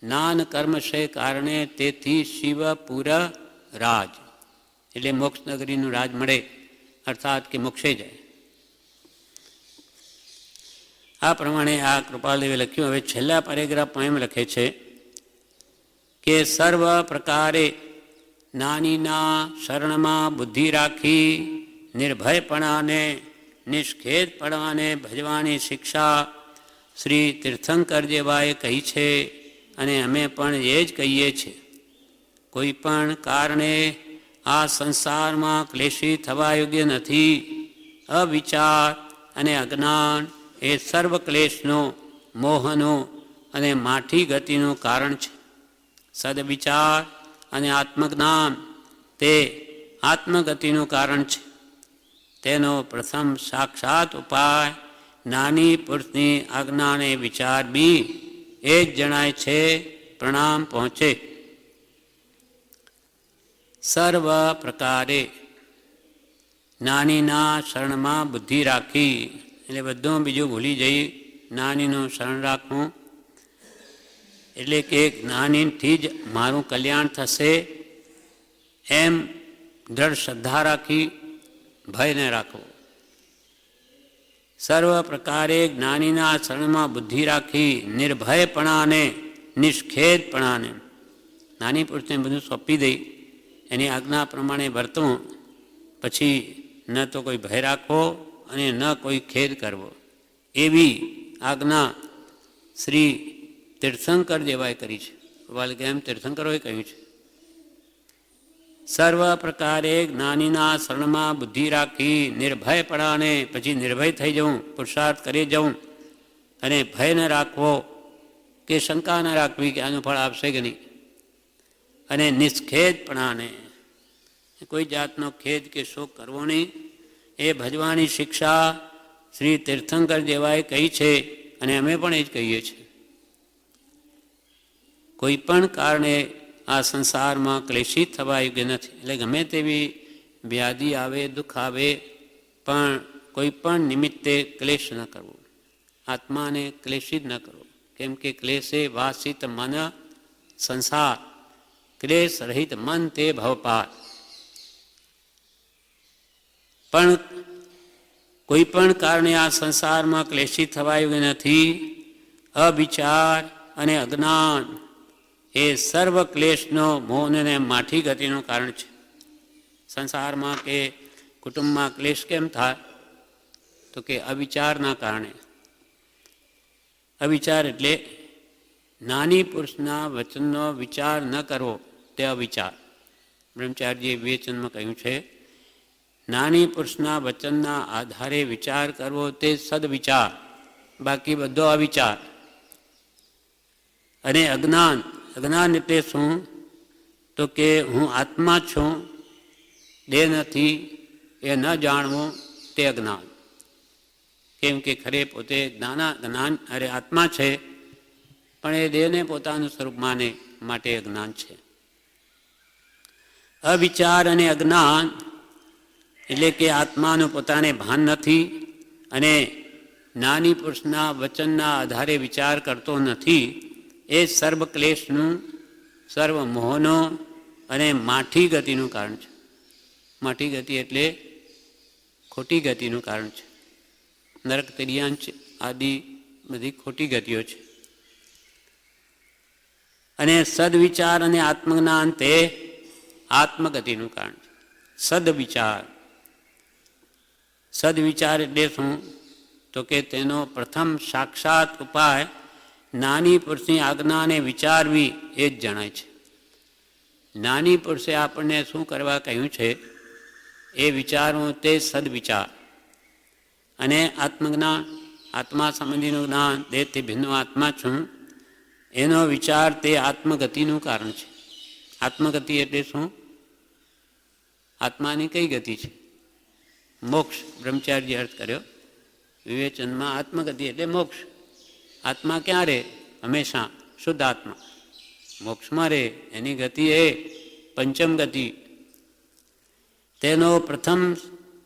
જ્ઞાન કર્મક્ષય કારણે તેથી શિવપુર રાજ, એટલે મોક્ષનગરીનું રાજ મળે, અર્થાત કે મોક્ષે જાય. આ પ્રમાણે આ કૃપાલદેવે લખ્યું. હવે છેલ્લા પેરેગ્રાફમાં એમ લખે છે કે સર્વ પ્રકારે જ્ઞાનીના શરણમાં બુદ્ધિ રાખી નિર્ભયપણાને, નિષ્ખેદપણાને ભજવાની શિક્ષા શ્રી તીર્થંકર જેવાએ કહી છે, અને અમે પણ એ જ કહીએ છીએ. કોઈ પણ કારણે આ સંસારમાં ક્લેશી થવા યોગ્ય નથી. અવિચાર અને અજ્ઞાન એ સર્વ ક્લેશનું, મોહનું અને માઠી ગતિનું કારણ છે. સદવિચાર અને આત્મજ્ઞાન તે આત્મગતિનું કારણ છે. તેનો પ્રથમ સાક્ષાત ઉપાય નાની પુરુષની આજ્ઞાને વિચાર બી એ જ જણાય છે. પ્રણામ પહોંચે. સર્વ પ્રકારે નાનીના શરણમાં બુદ્ધિ રાખી, એટલે બધું બીજું ભૂલી જઈ નાનીનું શરણ રાખવું. એટલે કે જ્ઞાનીથી જ મારું કલ્યાણ થશે એમ દ્રઢ શ્રદ્ધા રાખી ભય ન રાખવો. સર્વ પ્રકારે જ્ઞાનીના શરણમાં બુદ્ધિ રાખી નિર્ભયપણાને નિષ્ખેદપણાને, નાની પુરુષને બધું સોંપી દઈ એની આજ્ઞા પ્રમાણે વર્તવું, પછી ન તો કોઈ ભય રાખવો અને ન કોઈ ખેદ કરવો, એવી આજ્ઞા શ્રી તીર્થંકર જેવાએ કરી છે. વાલ્ગે એમ તીર્થંકરોએ કહ્યું છે. સર્વ પ્રકારે જ્ઞાનીના શરણમાં બુદ્ધિ રાખી નિર્ભયપણાને, પછી નિર્ભય થઈ જવું, પુરુષાર્થ કરી જવું અને ભય ન રાખવો કે શંકા ન રાખવી કે આનું ફળ આપશે કે નહીં. અને નિષ્ખેદપણાને, કોઈ જાતનો ખેદ કે શોક કરવો નહીં, એ ભજવાની શિક્ષા શ્રી તીર્થંકર જેવાએ કહી છે અને અમે પણ એ જ કહીએ છીએ. કોઈ પણ કારણે આ સંસારમાં ક્લેશિત થવા યોગ્ય નથી. એટલે ગમે તેવી વ્યાધિ આવે, દુઃખ આવે, પણ કોઈ પણ નિમિત્તે ક્લેશ ન કરવો, આત્માને ક્લેશિત ન કરવો. કેમ કે ક્લેશે વાસિત મન સંસાર, ક્લેશ રહિત મન તે ભવપાર. પણ કોઈ પણ કારણે આ સંસારમાં ક્લેશિત થવા યોગ્ય નથી. અવિચાર અને અજ્ઞાન એ સર્વ ક્લેશનો મોહને માઠી ગતિનું કારણ છે. સંસારમાં કે કુટુંબમાં ક્લેશ કેમ થાય? તો કે અવિચારના કારણે. અવિચાર એટલે નાની પુરુષના વચનનો વિચાર ન કરવો, તે અવિચાર. બ્રહ્મચારીજીએ વિવેચનમાં કહ્યું છે, નાની પુરુષના વચનના આધારે વિચાર કરવો તે સદવિચાર, બાકી બધો અવિચાર. અને અજ્ઞાન, અજ્ઞાન એટલે શું? તો કે હું આત્મા છું, દેહ નથી, એ ન જાણવું તે અજ્ઞાન. કેમ કે ખરે પોતે જ્ઞાન અરે આત્મા છે, પણ એ દેહને પોતાનું સ્વરૂપ માને માટે અજ્ઞાન છે. અવિચાર અને અજ્ઞાન એટલે કે આત્માનું પોતાને ભાન નથી અને નાની પુરુષના વચનના આધારે વિચાર કરતો નથી, એ સર્વ ક્લેશનું, સર્વ મોહનો અને માઠી ગતિનું કારણ છે. માઠી ગતિ એટલે ખોટી ગતિનું કારણ છે. નરક તિર્યાંચ આદિ બધી ખોટી ગતિઓ છે. અને સદવિચાર અને આત્મજ્ઞાન તે આત્મગતિનું કારણ છે. સદવિચાર, સદવિચાર એટલે શું? તો કે તેનો પ્રથમ સાક્ષાત ઉપાય નાની પુરુષની આજ્ઞાને વિચારવી એ જ જણાય છે. નાની પુરુષે આપણને શું કરવા કહ્યું છે એ વિચારવું તે સદવિચાર. અને આત્મજ્ઞાન, આત્મા સંબંધીનું જ્ઞાન, દેહથી ભિન્ન આત્મા છું, એનો વિચાર તે આત્મગતિનું કારણ છે. આત્મગતિ એટલે શું? આત્માની કઈ ગતિ છે? મોક્ષ. બ્રહ્મચારી અર્થ કર્યો વિવેચનમાં. આત્મગતિ એટલે મોક્ષ. આત્મા ક્યાં રહે? હંમેશા શુદ્ધ આત્મા મોક્ષમાં રહે. એની ગતિ એ પંચમ ગતિ. તેનો પ્રથમ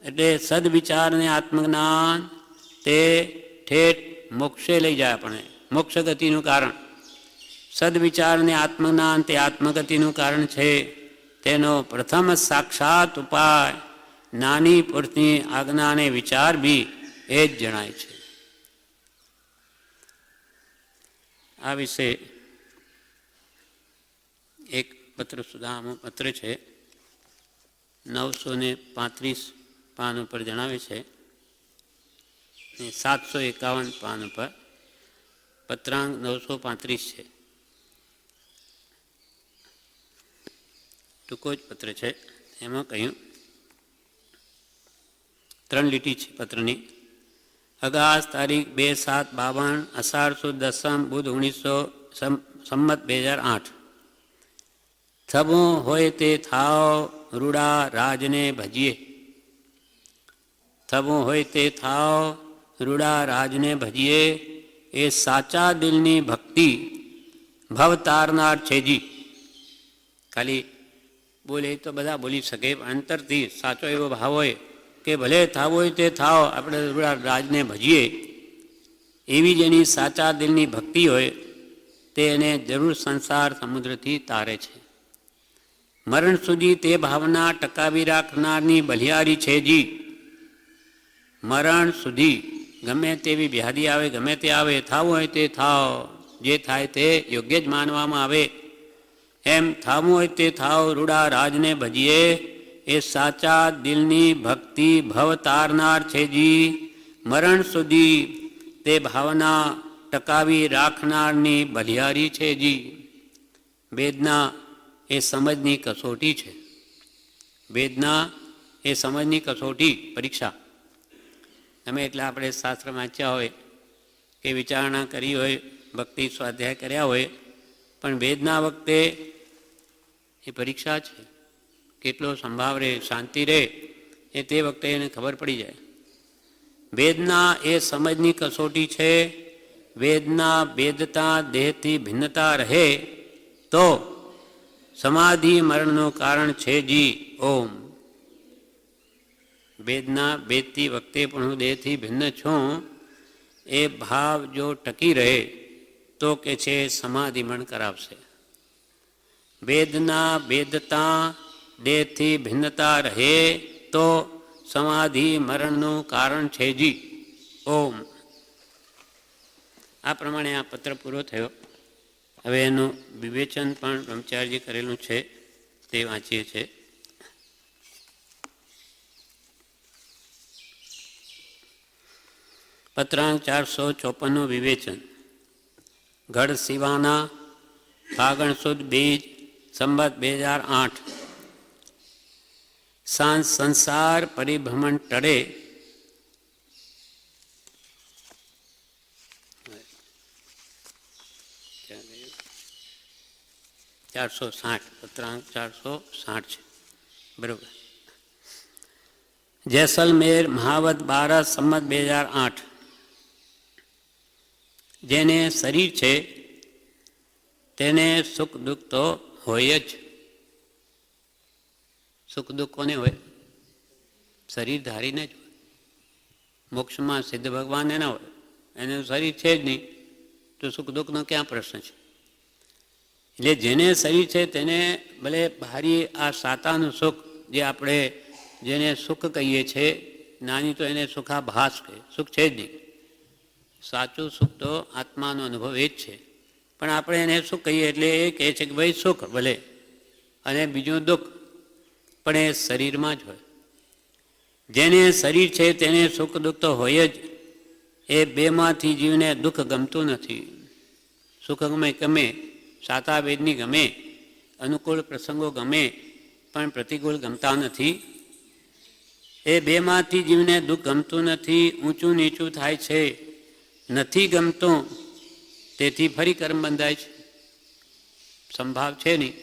એટલે સદવિચાર અને આત્મજ્ઞાન તે ઠેઠ મોક્ષે લઈ જાય આપણને, મોક્ષ ગતિનું કારણ. સદવિચાર અને આત્મજ્ઞાન તે આત્મગતિનું કારણ છે. તેનો પ્રથમ સાક્ષાત ઉપાય નાની પુરુષની આજ્ઞાને વિચાર બી એ જ જણાય છે. આ વિશે એક પત્ર સુધામો પત્ર છે, 935 પાન ઉપર જણાવે છે, 751 પાન ઉપર પત્રાંક 935 છે. ટૂંકો જ પત્ર છે. એમાં કહ્યું, 3 લીટી છે પત્રની. અગાસ તારીખ 2/7/52 અષાઢ સુદ 10 બુધ 1900 સંમત 2008. થવું હોય તે થાવ રૂડા રાજને ભજીએ. થવું હોય તે થાવ રૂડા રાજને ભજીએ, એ સાચા દિલની ભક્તિ ભવ તારનાર છે જી. ખાલી બોલે તો બધા બોલી શકે, અંતરથી સાચો એવો ભાવ હોય કે ભલે થાવું હોય તે થાવ, આપણે રૂડા રાજને ભજીએ, એવી જેની સાચા દિલની ભક્તિ હોય તે એને જરૂર સંસાર સમુદ્રથી તારે છે. મરણ સુધી તે ભાવના ટકાવી રાખનારની બલિયારી છે જી. મરણ સુધી ગમે તેવી વ્યાધિ આવે, ગમે તે આવે, થાવું હોય તે થાવ, જે થાય તે યોગ્ય જ માનવામાં આવે. એમ થાવું હોય તે થાવ રૂડા રાજને ભજીએ, એ સાચા દિલની ભક્તિ ભવ તારનાર છે જી. મરણ સુધી તે ભાવના ટકાવી રાખનારની બલિયારી છે જી. વેદના એ સમજની કસોટી છે. વેદના એ સમજની કસોટી, પરીક્ષા. તમે એટલે આપણે શાસ્ત્ર વાંચ્યા હોય કે વિચારણા કરી હોય, ભક્તિ સ્વાધ્યાય કર્યા હોય, પણ વેદના વખતે એ પરીક્ષા છે. કેટલો સંભાવ રહે, શાંતિ રહે, એ તે વખતે એને ખબર પડી જાય. વેદના એ સમજની કસોટી છે. વેદના વેદતા દેહથી ભિન્નતા રહે તો સમાધિ મરણનું કારણ છે જી. ઓમ. વેદના વેદતી વખતે પણ હું દેહથી ભિન્ન છું, એ ભાવ જો ટકી રહે તો કે છે સમાધિ મરણ કરાવશે. વેદના વેદતા દેહથી ભિન્નતા રહે તો સમાધિ મરણનું કારણ છે જી. ઓમ. આ પ્રમાણે આ પત્ર પૂરો થયો. હવે એનું વિવેચન પણ બ્રહ્મચારીજી કરેલું છે, તે વાંચીએ છીએ. પત્રાંક 454નું વિવેચન. ગઢ શિવાના ફાગણ સુદ બીજ સંવત 2008. સાંજ સંસાર પરિભ્રમણ ટળે, પત્રાંક 460 છે, બરોબર. જેસલમેર મહાવત 12 સંવત 2008. જેને શરીર છે તેને સુખ દુઃખ તો હોય જ. સુખ દુઃખ કોને હોય? શરીર ધારીને જ હોય. મોક્ષમાં સિદ્ધ ભગવાન એના હોય, એનું શરીર છે જ નહીં, તો સુખ દુઃખનો ક્યાં પ્રશ્ન છે? એટલે જેને શરીર છે તેને ભલે ભારી આ સાતાનું સુખ, જે આપણે જેને સુખ કહીએ છીએ, નાની તો એને સુખાભાસ કહે, સુખ છે જ નહીં. સાચું સુખ તો આત્માનો અનુભવ એ જ છે, પણ આપણે એને સુખ કહીએ એટલે એ કહે છે કે ભાઈ સુખ ભલે, અને બીજું દુઃખ, પણ એ શરીરમાં જ હોય. જેને શરીર છે તેને સુખ દુઃખ તો હોય જ. એ બેમાંથી જીવને દુઃખ ગમતું નથી. સુખ ગમે, સાતા વેદની ગમે, અનુકૂળ પ્રસંગો ગમે, પણ પ્રતિકૂળ ગમતા નથી. એ બેમાંથી જીવને દુઃખ ગમતું નથી. ઊંચું નીચું થાય છે, નથી ગમતું, તેથી ફરી કર્મ બંધાય છે. સંભાવ છે નહીં,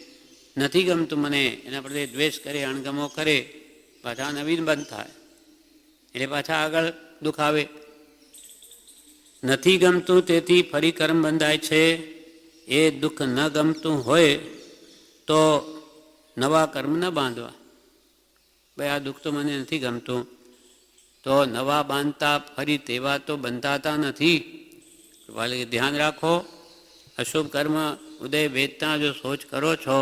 નથી ગમતું મને, એના પ્રત્યે દ્વેષ કરે, અણગમો કરે, પાછા નવીન બંધ થાય, એટલે પાછા આગળ દુઃખ આવે. નથી ગમતું તેથી ફરી કર્મ બંધાય છે. એ દુઃખ ન ગમતું હોય તો નવા કર્મ ન બાંધવા. ભાઈ આ દુઃખ તો મને નથી ગમતું, તો નવા બાંધતા ફરી તેવા તો બંધાતા નથી. ધ્યાન રાખો. અશુભ કર્મ ઉદય વેદના જો સોચ કરો છો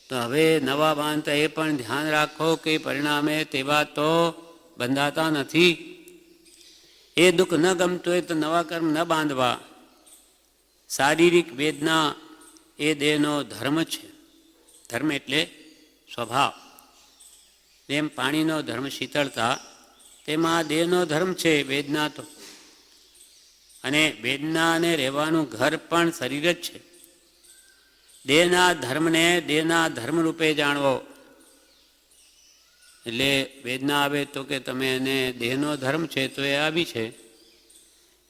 તો હવે નવા બાંધતા એ પણ ધ્યાન રાખો કે પરિણામે તેવા તો બંધાતા નથી. એ દુઃખ ન ગમતું હોય તો નવા કર્મ ન બાંધવા. શારીરિક વેદના એ દેહનો ધર્મ છે. ધર્મ એટલે સ્વભાવ. જેમ પાણીનો ધર્મ શીતળતા, તેમાં દેહનો ધર્મ છે વેદના તો. અને વેદનાને રહેવાનું ઘર પણ શરીર જ છે. દેહના ધર્મને દેહના ધર્મ રૂપે જાણવો. એટલે વેદના આવે તો કે તમે એને દેહનો ધર્મ છે તો એ આવી છે.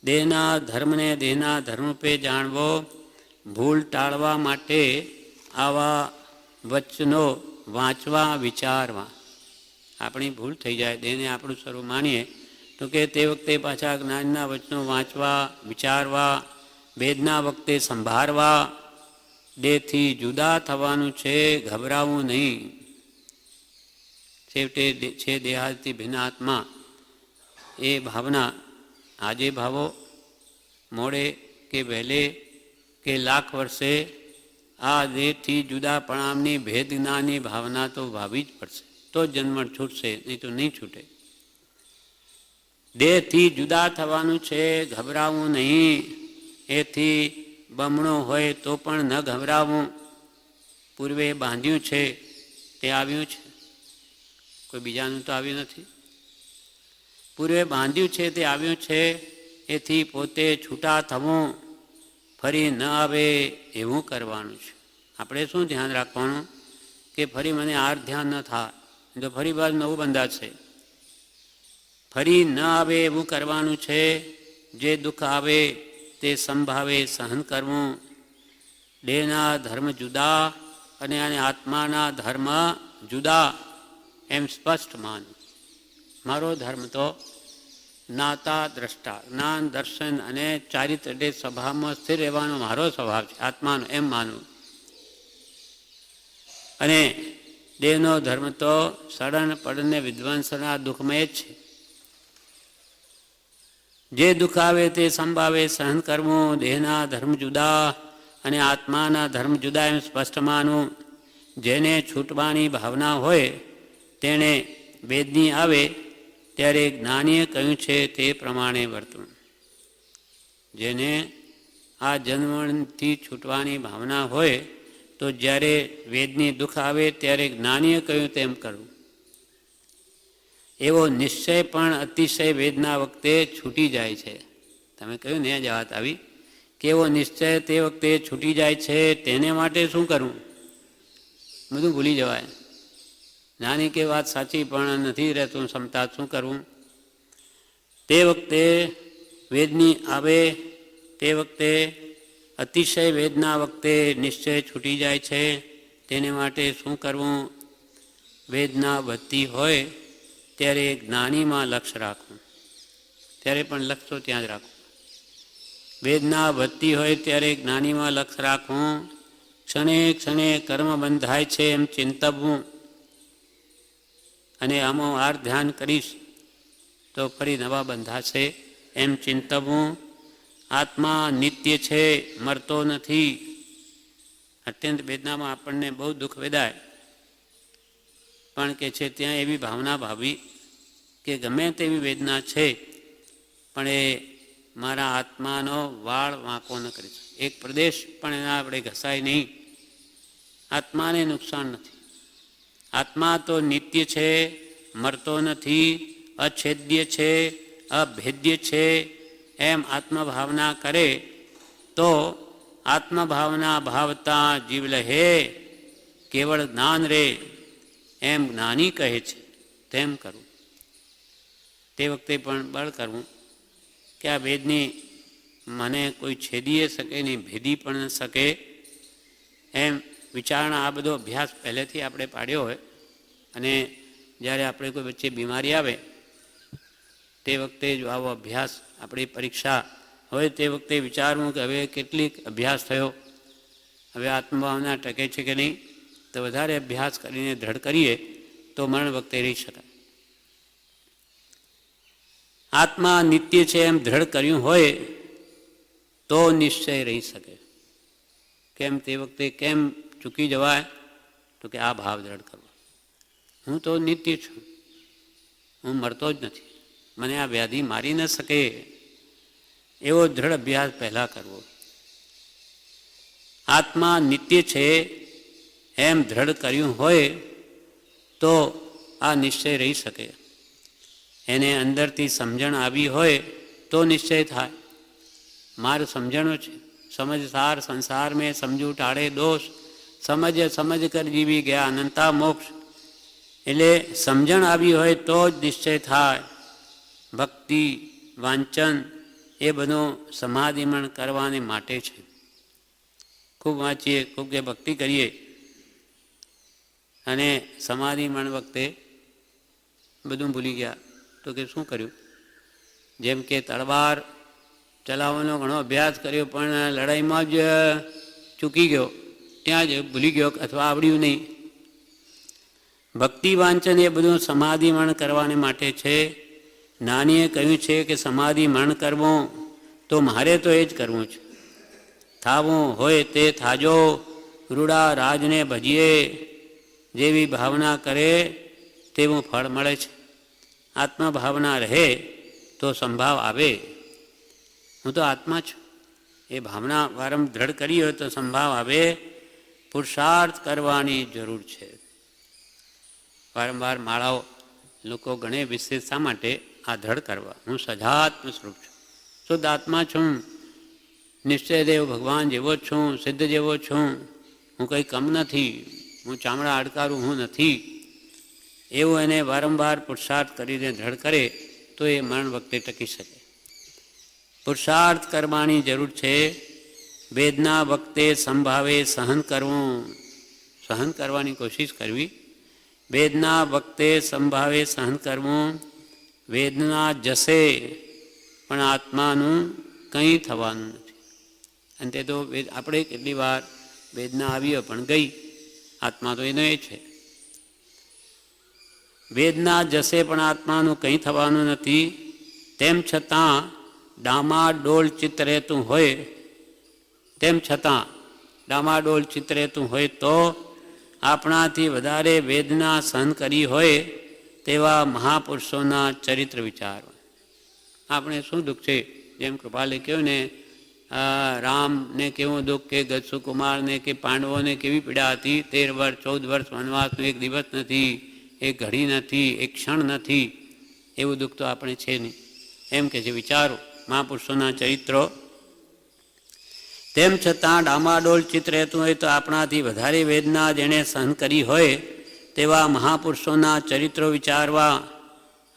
દેહના ધર્મને દેહના ધર્મ રૂપે જાણવો. ભૂલ ટાળવા માટે આવા વચનો વાંચવા વિચારવા. આપણી ભૂલ થઈ જાય, દેહને આપણું સ્વરૂપ માનીએ તો કે તે વખતે પાછા જ્ઞાનના વચનો વાંચવા વિચારવા, વેદના વખતે સંભાળવા. દેહથી જુદા થવાનું છે, ગભરાવું નહીં. છેવટે છે દેહાથી ભિન્ન આત્મા. એ ભાવના આજે ભાવો, મોડે કે વહેલે કે લાખ વર્ષે આ દેહથી જુદાપણાની ભેદ જ્ઞાનની ભાવના તો ભાવી જ પડશે, તો જન્મ છૂટશે, નહીં તો નહીં છૂટે. દેહથી જુદા થવાનું છે, ગભરાવું નહીં. એથી બમણો હોય તો પણ ન ગભરાવું. પૂર્વે બાંધ્યું છે તે આવ્યું છે, કોઈ બીજાનું તો આવ્યું નથી. પૂર્વે બાંધ્યું છે તે આવ્યું છે, એથી પોતે છૂટા થવું, ફરી ન આવે એવું કરવાનું છે. આપણે શું ધ્યાન રાખવાનું કે ફરી મને આર ધ્યાન ન થાય, તો ફરી બાજુ નવું બંધાશે. ફરી ન આવે એવું કરવાનું છે. જે દુઃખ આવે તે સંભાવે સહન કરવું. દેહના ધર્મ જુદા અને આત્માના ધર્મ જુદા એમ સ્પષ્ટ માનવું. મારો ધર્મ તો જ્ઞાતા દ્રષ્ટા, જ્ઞાન દર્શન અને ચારિત્ર્ય સ્વભાવમાં સ્થિર રહેવાનો મારો સ્વભાવ છે, આત્માનો એમ માનવું. અને દેહનો ધર્મ તો સડન પડને વિધ્વંસના દુઃખમય જ છે. જે દુઃખ આવે તે સંભાવે સહન કરવું. દેહના ધર્મ જુદા અને આત્માના ધર્મ જુદા એમ સ્પષ્ટ માનવું. જેને છૂટવાની ભાવના હોય તેણે વેદની આવે ત્યારે જ્ઞાનીએ કહ્યું છે તે પ્રમાણે વર્તવું. જેને આ જન્મથી છૂટવાની ભાવના હોય તો જ્યારે વેદની દુઃખ આવે ત્યારે જ્ઞાનીએ કહ્યું તેમ કરવું. એવો નિશ્ચય પણ અતિશય વેદના વખતે છૂટી જાય છે. તમે કહ્યું ને જ વાત આવી કે એવો નિશ્ચય તે વખતે છૂટી જાય છે, તેને માટે શું કરવું? બધું ભૂલી જવાય. નાની કે વાત સાચી પણ નથી રહેતું ક્ષમતા, શું કરવું? તે વખતે વેદની આવે તે વખતે અતિશય વેદના વખતે નિશ્ચય છૂટી જાય છે, તેને માટે શું કરવું? વેદના વધતી હોય ત્યારે જ્ઞાનીમાં લક્ષ્ય રાખવું. ત્યારે પણ લક્ષ્ય તો ત્યાં જ રાખવું. વેદના વધતી હોય ત્યારે જ્ઞાનીમાં લક્ષ્ય રાખવું. ક્ષણે ક્ષણે કર્મ બંધાય છે એમ ચિંતવવું. અને આમાં આર ધ્યાન કરીશ તો ફરી નવા બંધાશે એમ ચિંતવવું. આત્મા નિત્ય છે, મરતો નથી. અત્યંત વેદનામાં આપણને બહુ દુઃખ વેદાય, પણ કે છે ત્યાં એવી ભાવના ભાવી કે ગમે તેવી વેદના છે પણ એ મારા આત્માનો વાળ વાંકો ન કરી શકે. એક પ્રદેશ પણ એના આપણે ઘસાય નહીં. આત્માને નુકસાન નથી. આત્મા તો નિત્ય છે, મરતો નથી, અછેદ્ય છે, અભેદ્ય છે એમ આત્મભાવના કરે તો આત્મભાવના ભાવતા જીવ લહે, કેવળ જ્ઞાન રે એમ જ્ઞાની કહે છે તેમ કરવું. તે વખતે પણ બળ કરવું કે આ વેદની મને કોઈ છેદીએ શકે નહીં, ભેદી પણ શકે એમ વિચારણા. આ બધો અભ્યાસ પહેલેથી આપણે પાડ્યો હોય અને જ્યારે આપણે કોઈ વચ્ચે બીમારી આવે તે વખતે જો આવો અભ્યાસ, આપણી પરીક્ષા હોય તે વખતે વિચારવું કે હવે કેટલીક અભ્યાસ થયો, હવે આત્મભાવના ટકે છે કે નહીં, તો વધારે અભ્યાસ કરીને દ્રઢ કરીએ તો મરણ વખતે રહી શકાય. આત્મા નિત્ય છે એમ દ્રઢ કર્યું હોય તો નિશ્ચય રહી શકે. કેમ તે વખતે કેમ ચૂકી જવાય? તો કે આ ભાવ દ્રઢ કરવો, હું તો નિત્ય છું, હું મરતો જ નથી, મને આ વ્યાધિ મારી ન શકે, એવો દ્રઢ અભ્યાસ પહેલાં કરવો. આત્મા નિત્ય છે એમ દ્રઢ કર્યું હોય તો આ નિશ્ચય રહી શકે. એને અંદરથી સમજણ આવી હોય તો નિશ્ચય થાય. મારું સમજણો છે, સમજ સાર સંસાર મેં સમજુ ટાળે દોષ, સમજ સમજ કર જીવી ગયા અનંતા મોક્ષ. એટલે સમજણ આવી હોય તો જ નિશ્ચય થાય. ભક્તિ વાંચન એ બધું સમાધિમણ કરવાને માટે છે. ખૂબ વાંચીએ, ખૂબ કે ભક્તિ કરીએ અને સમાધિ મણ વખતે બધું ભૂલી ગયા. તો કે શું કર્યું? જેમ કે તલવાર ચલાવવાનો ઘણો અભ્યાસ કર્યો પણ લડાઈમાં જ ચૂકી ગયો, ત્યાં જ ભૂલી ગયો અથવા આવડ્યું નહીં. ભક્તિ વાંચન એ બધું સમાધિ મરણ કરવાને માટે છે. નાનીએ કહ્યું છે કે સમાધિ મરણ કરવું તો મારે તો એ જ કરવું છે. થાવું હોય તે થાજો, રૂડા રાજને ભજીએ, જેવી ભાવના કરે તેવું ફળ મળે છે. આત્મભાવના રહે તો સંભાવ આવે. હું તો આત્મા છું એ ભાવના વારંવાર દ્રઢ કરી હોય તો સંભાવ આવે. પુરુષાર્થ કરવાની જરૂર છે. વારંવાર માળાઓ લોકો ગણે વિશેષ શા માટે? આ દ્રઢ કરવા. હું સજાત્મ સ્વરૂપ છું, શુદ્ધ આત્મા છું, નિશ્ચયદેવ ભગવાન જેવો જ છું, સિદ્ધ જેવો છું. હું કંઈ કમ નથી, હું ચામડા અડકારું હું નથી. એવું એને વારંવાર પુરુષાર્થ કરીને દ્રઢ કરે તો એ મરણ વખતે ટકી શકે. પુરુષાર્થ કરવાની જરૂર છે. વેદના વખતે સંભાવે સહન કરવું, સહન કરવાની કોશિશ કરવી. વેદના વખતે સંભાવે સહન કરવું. વેદના જશે પણ આત્માનું કંઈ થવાનું નથી. અંતે તો આપણે કેટલી વાર વેદના આવી હોય પણ ગઈ, આત્મા તો એનો એ છે. વેદના જશે પણ આત્માનું કંઈ થવાનું નથી. તેમ છતાં ડામાડોળ ચિત્ત રહેતું હોય, તેમ છતાં ડામાડોળ ચિત્ત રહેતું હોય તો આપણાથી વધારે વેદના સહન કરી હોય તેવા મહાપુરુષોના ચરિત્ર વિચારો. આપણે શું દુઃખ છે? જેમ કૃપાલે કહ્યું ને, રામને કેવું દુઃખ કે ગજસુકુમારને કે પાંડવોને કેવી પીડા હતી. 13 વર્ષ 14 વર્ષ વનવાસનો એક દિવસ નથી, એક ઘડી નથી, એક ક્ષણ નથી. એવું દુઃખ તો આપણે છે નહીં. એમ કે છે વિચારો મહાપુરુષોના ચરિત્રો. તેમ છતાં ડામાડોળ ચિત્ત રહેતું હોય તો આપણાથી વધારે વેદના જેણે સહન કરી હોય તેવા મહાપુરુષોના ચરિત્રો વિચારવા.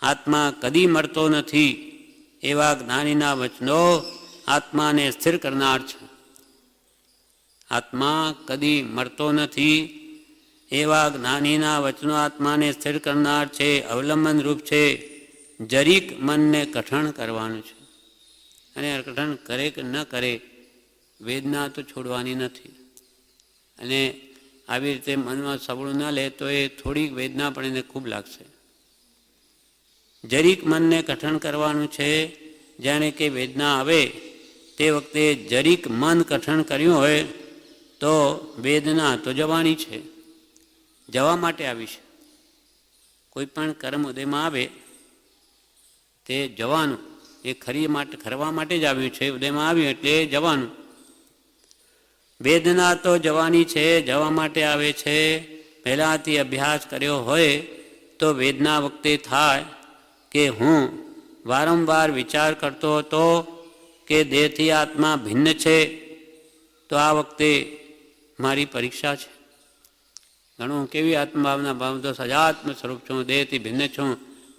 આત્મા કદી મરતો નથી એવા જ્ઞાનીના વચનો આત્માને સ્થિર કરનાર છે. આત્મા કદી મરતો નથી એવા જ્ઞાનીના વચનો આત્માને સ્થિર કરનાર છે. અવલંબન રૂપ છે. જરીક મનને કઠણ કરવાનું છે. અને કઠણ કરે કે ન કરે, વેદના તો છોડવાની નથી. અને આવી રીતે મનમાં સબળું ન લે તો એ થોડીક વેદના પણ એને ખૂબ લાગશે. જરીક મનને કઠણ કરવાનું છે. જાણે કે વેદના આવે તે વખતે જરીક મન કઠણ કર્યું હોય તો વેદના તો જવાની છે, જવા માટે આવી છે. કોઈ પણ કર્મ ઉદયમાં આવે તે જવાનું, એ ખરવા માટે જ આવ્યું છે. ઉદયમાં આવ્યું એટલે જવાનું. વેદના તો જવાની છે, જવા માટે આવે છે. પહેલાંથી અભ્યાસ કર્યો હોય તો વેદના વખતે થાય કે હું વારંવાર વિચાર કરતો હતો કે દેહથી આત્મા ભિન્ન છે, તો આ વખતે મારી પરીક્ષા છે. ઘણું કેવી આત્મભાવના ભાવ તો સજાત્મ સ્વરૂપ છું, દેહથી ભિન્ન છું.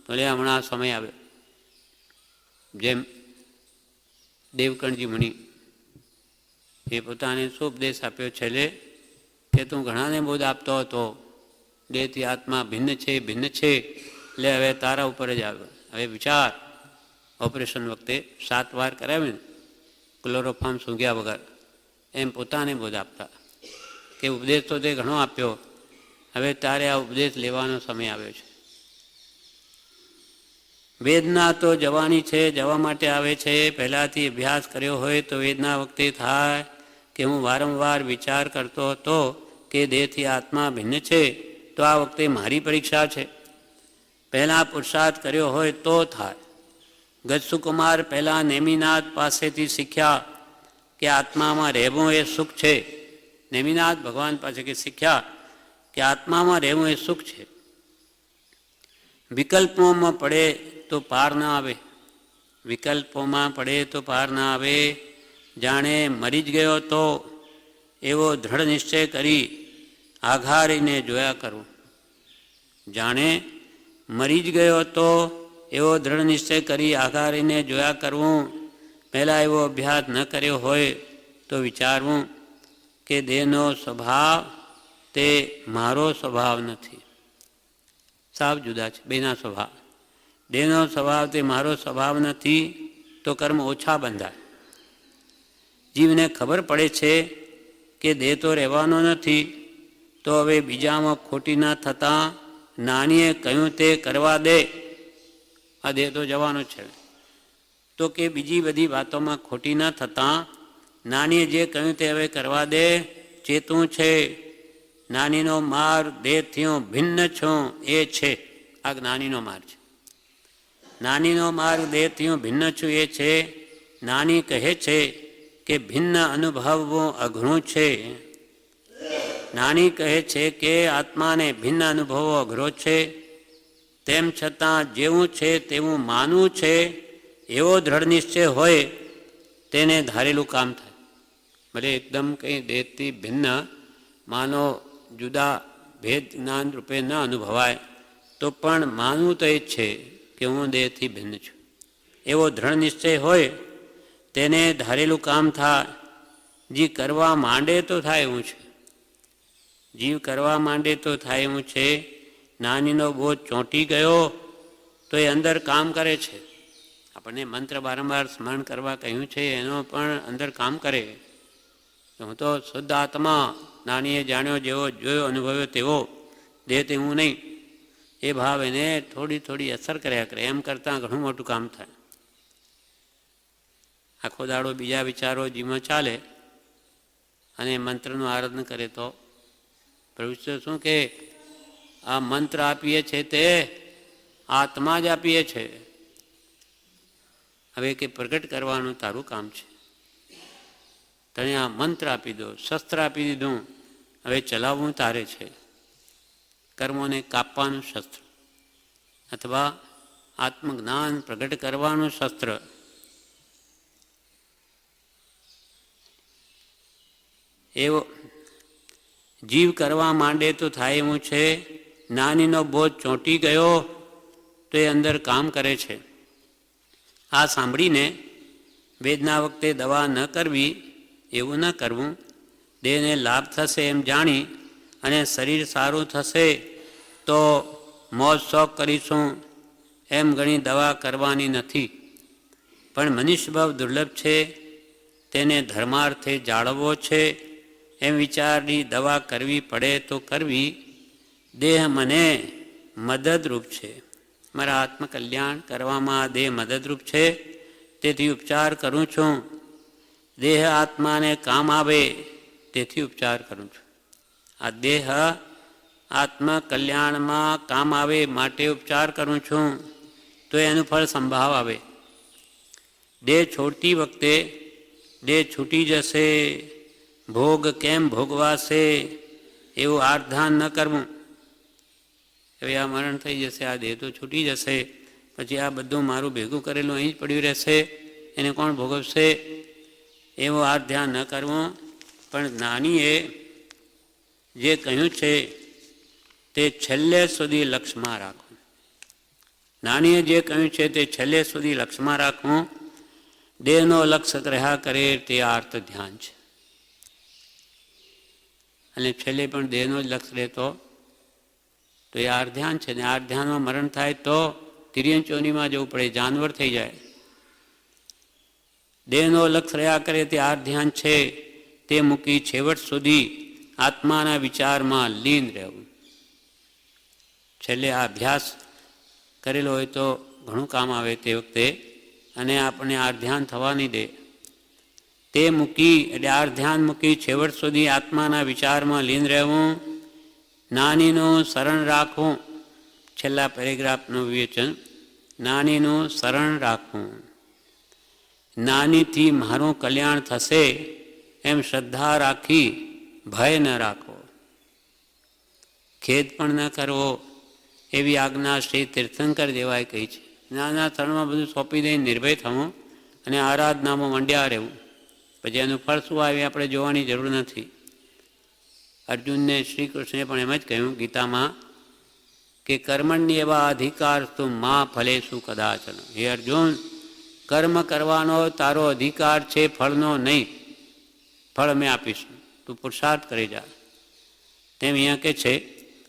તો લે હમણાં સમય આવ્યો. જેમ દેવકણજી મુનિ એ પોતાને શું ઉપદેશ આપ્યો છેલ્લે કે તું ઘણાને બોધ આપતો હતો દેહથી આત્મા ભિન્ન છે, ભિન્ન છે. એટલે હવે તારા ઉપર જ આવ્યો. હવે વિચાર, ઓપરેશન વખતે 7 વાર કરાવે ને ક્લોરોફાર્મ સૂંઘ્યા વગર, એમ પોતાને બોધ આપતા કે ઉપદેશ તો તે ઘણો આપ્યો, હવે તારે આ ઉપદેશ લેવાનો સમય આવ્યો છે. વેદના તો જવાની છે, જવા માટે આવે છે. પહેલાંથી અભ્યાસ કર્યો હોય તો વેદના વખતે થાય કે હું વારંવાર વિચાર કરતો હતો કે દેહથી આત્મા ભિન્ન છે, તો આ વખતે મારી પરીક્ષા છે. પહેલાં પુરુષાર્થ કર્યો હોય તો થાય. ગજસુકુમાર પહેલાં નેમિનાથ પાસેથી શીખ્યા કે આત્મામાં રહેવું એ સુખ છે. નેમિનાથ ભગવાન પાસેથી શીખ્યા કે આત્મામાં રહેવું એ સુખ છે. વિકલ્પોમાં પડે તો પાર ના આવે. વિકલ્પોમાં પડે તો પાર ના આવે. જાણે મરી જ ગયો તો એવો દૃઢ નિશ્ચય કરી આઘારીને જોયા કરવું. જાણે મરી જ ગયો તો એવો દૃઢ નિશ્ચય કરી આઘારીને જોયા કરવું. પહેલાં એવો અભ્યાસ ન કર્યો હોય તો વિચારવું કે દેહનો સ્વભાવ તે મારો સ્વભાવ નથી. સાવ જુદા છે બેના સ્વભાવ. દેહનો સ્વભાવ તે મારો સ્વભાવ નથી તો કર્મ ઓછા બંધાય. જીવને ખબર પડે છે કે દેહ તો રહેવાનો નથી, તો હવે બીજામાં ખોટી ના થતાં નાનીએ કહ્યું તે કરવા દે. આ દેહ તો જવાનો છે, તો કે બીજી બધી વાતોમાં ખોટી ના થતાં નાનીએ જે કહ્યું તે હવે કરવા દે. ચેતું છે, નાનીનો માર્ગ દેહથી ભિન્ન છું એ છે. આ નાનીનો માર્ગ છે. નાનીનો માર્ગ દેહથી ભિન્ન છું એ છે. નાની કહે છે કે ભિન્ન અનુભવવું અઘરું છે. નાની કહે છે કે આત્માને ભિન્ન અનુભવો અઘરો છે. તેમ છતાં જેવું છે તેવું માનવું છે એવો દ્રઢ નિશ્ચય હોય તેને ધારેલું કામ થાય. ભલે એકદમ કંઈ દેહથી ભિન્ન માનો જુદા ભેદ જ્ઞાન રૂપે ન અનુભવાય તો પણ માનવું તો એ જ છે કે હું દેહથી ભિન્ન છું. એવો દ્રઢ નિશ્ચય હોય તેને ધારેલું કામ થાય. જીવ કરવા માંડે તો થાય એવું છે. જીવ કરવા માંડે તો થાય એવું છે. નાનીનો બોજ ચોંટી ગયો તો એ અંદર કામ કરે છે. આપણને મંત્ર વારંવાર સ્મરણ કરવા કહ્યું છે, એનો પણ અંદર કામ કરે. હું તો શુદ્ધ આત્મા, નાનીએ જાણ્યો જેવો જોયો અનુભવ્યો તેવો, દેહ તે હું નહીં, એ ભાવ એને થોડી થોડી અસર કર્યા કરે. એમ કરતાં ઘણું મોટું કામ થાય. આખો દાડો બીજા વિચારો જીવમાં ચાલે અને મંત્રનું આરાધન કરે તો પ્રભુ શું કે આ મંત્ર આપીએ છે તે આત્મા જ આપીએ છે. હવે કે પ્રગટ કરવાનું તારું કામ છે. તને આ મંત્ર આપી દો, શસ્ત્ર આપી દીધું, હવે ચલાવવું તારે છે. કર્મોને કાપવાનું શસ્ત્ર અથવા આત્મજ્ઞાન પ્રગટ કરવાનું શસ્ત્ર. એવો જીવ કરવા માંડે તો થાય એવું છે. નાનીનો બોજ ચોંટી ગયો તો એ અંદર કામ કરે છે. આ સાંભળીને વેદના વખતે દવા ન કરવી એવું ન કરવું. દેહને લાભ થશે એમ જાણી અને શરીર સારું થશે તો મોજ શોખ કરીશું એમ ઘણી દવા કરવાની નથી. પણ મનુષ્ય ભાવ દુર્લભ છે, તેને ધર્માર્થે જાળવવો છે એમ વિચારની દવા કરવી પડે તો કરવી. દેહ મને મદદરૂપ છે. મારા આત્મકલ્યાણ કરવામાં દેહ મદદરૂપ છે, તેથી ઉપચાર કરું છું. દેહ આત્માને કામ આવે તેથી ઉપચાર કરું છું. આ દેહ આત્મકલ્યાણમાં કામ આવે માટે ઉપચાર કરું છું તો એનું ફળ સંભાવ આવે. દેહ છોડતી વખતે દેહ છૂટી જશે, ભોગ કેમ ભોગવાશે એવું આર્ધાન ન કરવું. હવે આ મરણ થઈ જશે, આ દેહ તો છૂટી જશે, પછી આ બધું મારું ભેગું કરેલું અહીં જ પડ્યું રહેશે, એને કોણ ભોગવશે એવું આ ધ્યાન ન કરવું. પણ નાનીએ જે કહ્યું છે તે છેલ્લે સુધી લક્ષમાં રાખવું. નાનીએ જે કહ્યું છે તે છેલ્લે સુધી લક્ષમાં રાખવું. દેહનો લક્ષ રહ્યા કરે તે આર્ત ધ્યાન છે. અને છેલ્લે પણ દેહનો જ લક્ષ રહેતો તો એ આર ધ્યાન છે. ને આર ધ્યાનમાં મરણ થાય તો તિર્યંચોનીમાં જવું પડે, જાનવર થઈ જાય. દેહનો લક્ષ રહ્યા કરે તે આર ધ્યાન છે. તે મૂકી છેવટ સુધી આત્માના વિચારમાં લીન રહેવું. છેલ્લે આ અભ્યાસ કરેલો હોય તો ઘણું કામ આવે તે વખતે, અને આપણે આર ધ્યાન થવા નહીં દે. તે મૂકી એટલે આર ધ્યાન મૂકી છેવટ સુધી આત્માના વિચારમાં લીન રહેવું. નાનીનું શરણ રાખવું. છેલ્લા પેરેગ્રાફનું વિવેચન. નાનીનું શરણ રાખવું. નાનીથી મારું કલ્યાણ થશે એમ શ્રદ્ધા રાખી ભય ન રાખવો. ખેદ પણ ન કરવો એવી આજ્ઞા શ્રી તીર્થંકર દેવાએ કહી છે. નાના શરણમાં બધું સોંપી દઈને નિર્ભય થવું અને આરાધનામાં મંડ્યા રહેવું. પછી એનું ફળ શું આવે આપણે જોવાની જરૂર નથી. અર્જુનને શ્રી કૃષ્ણે પણ એમ જ કહ્યું ગીતામાં કે કર્મણ્ય એવા અધિકાર તું મા ફલેશું કદાચન. હે અર્જુન, કર્મ કરવાનો તારો અધિકાર છે, ફળનો નહીં. ફળ અમે આપીશું, તું પુરુષાર્થ કરી જા. તેમ અહીંયા કે છે,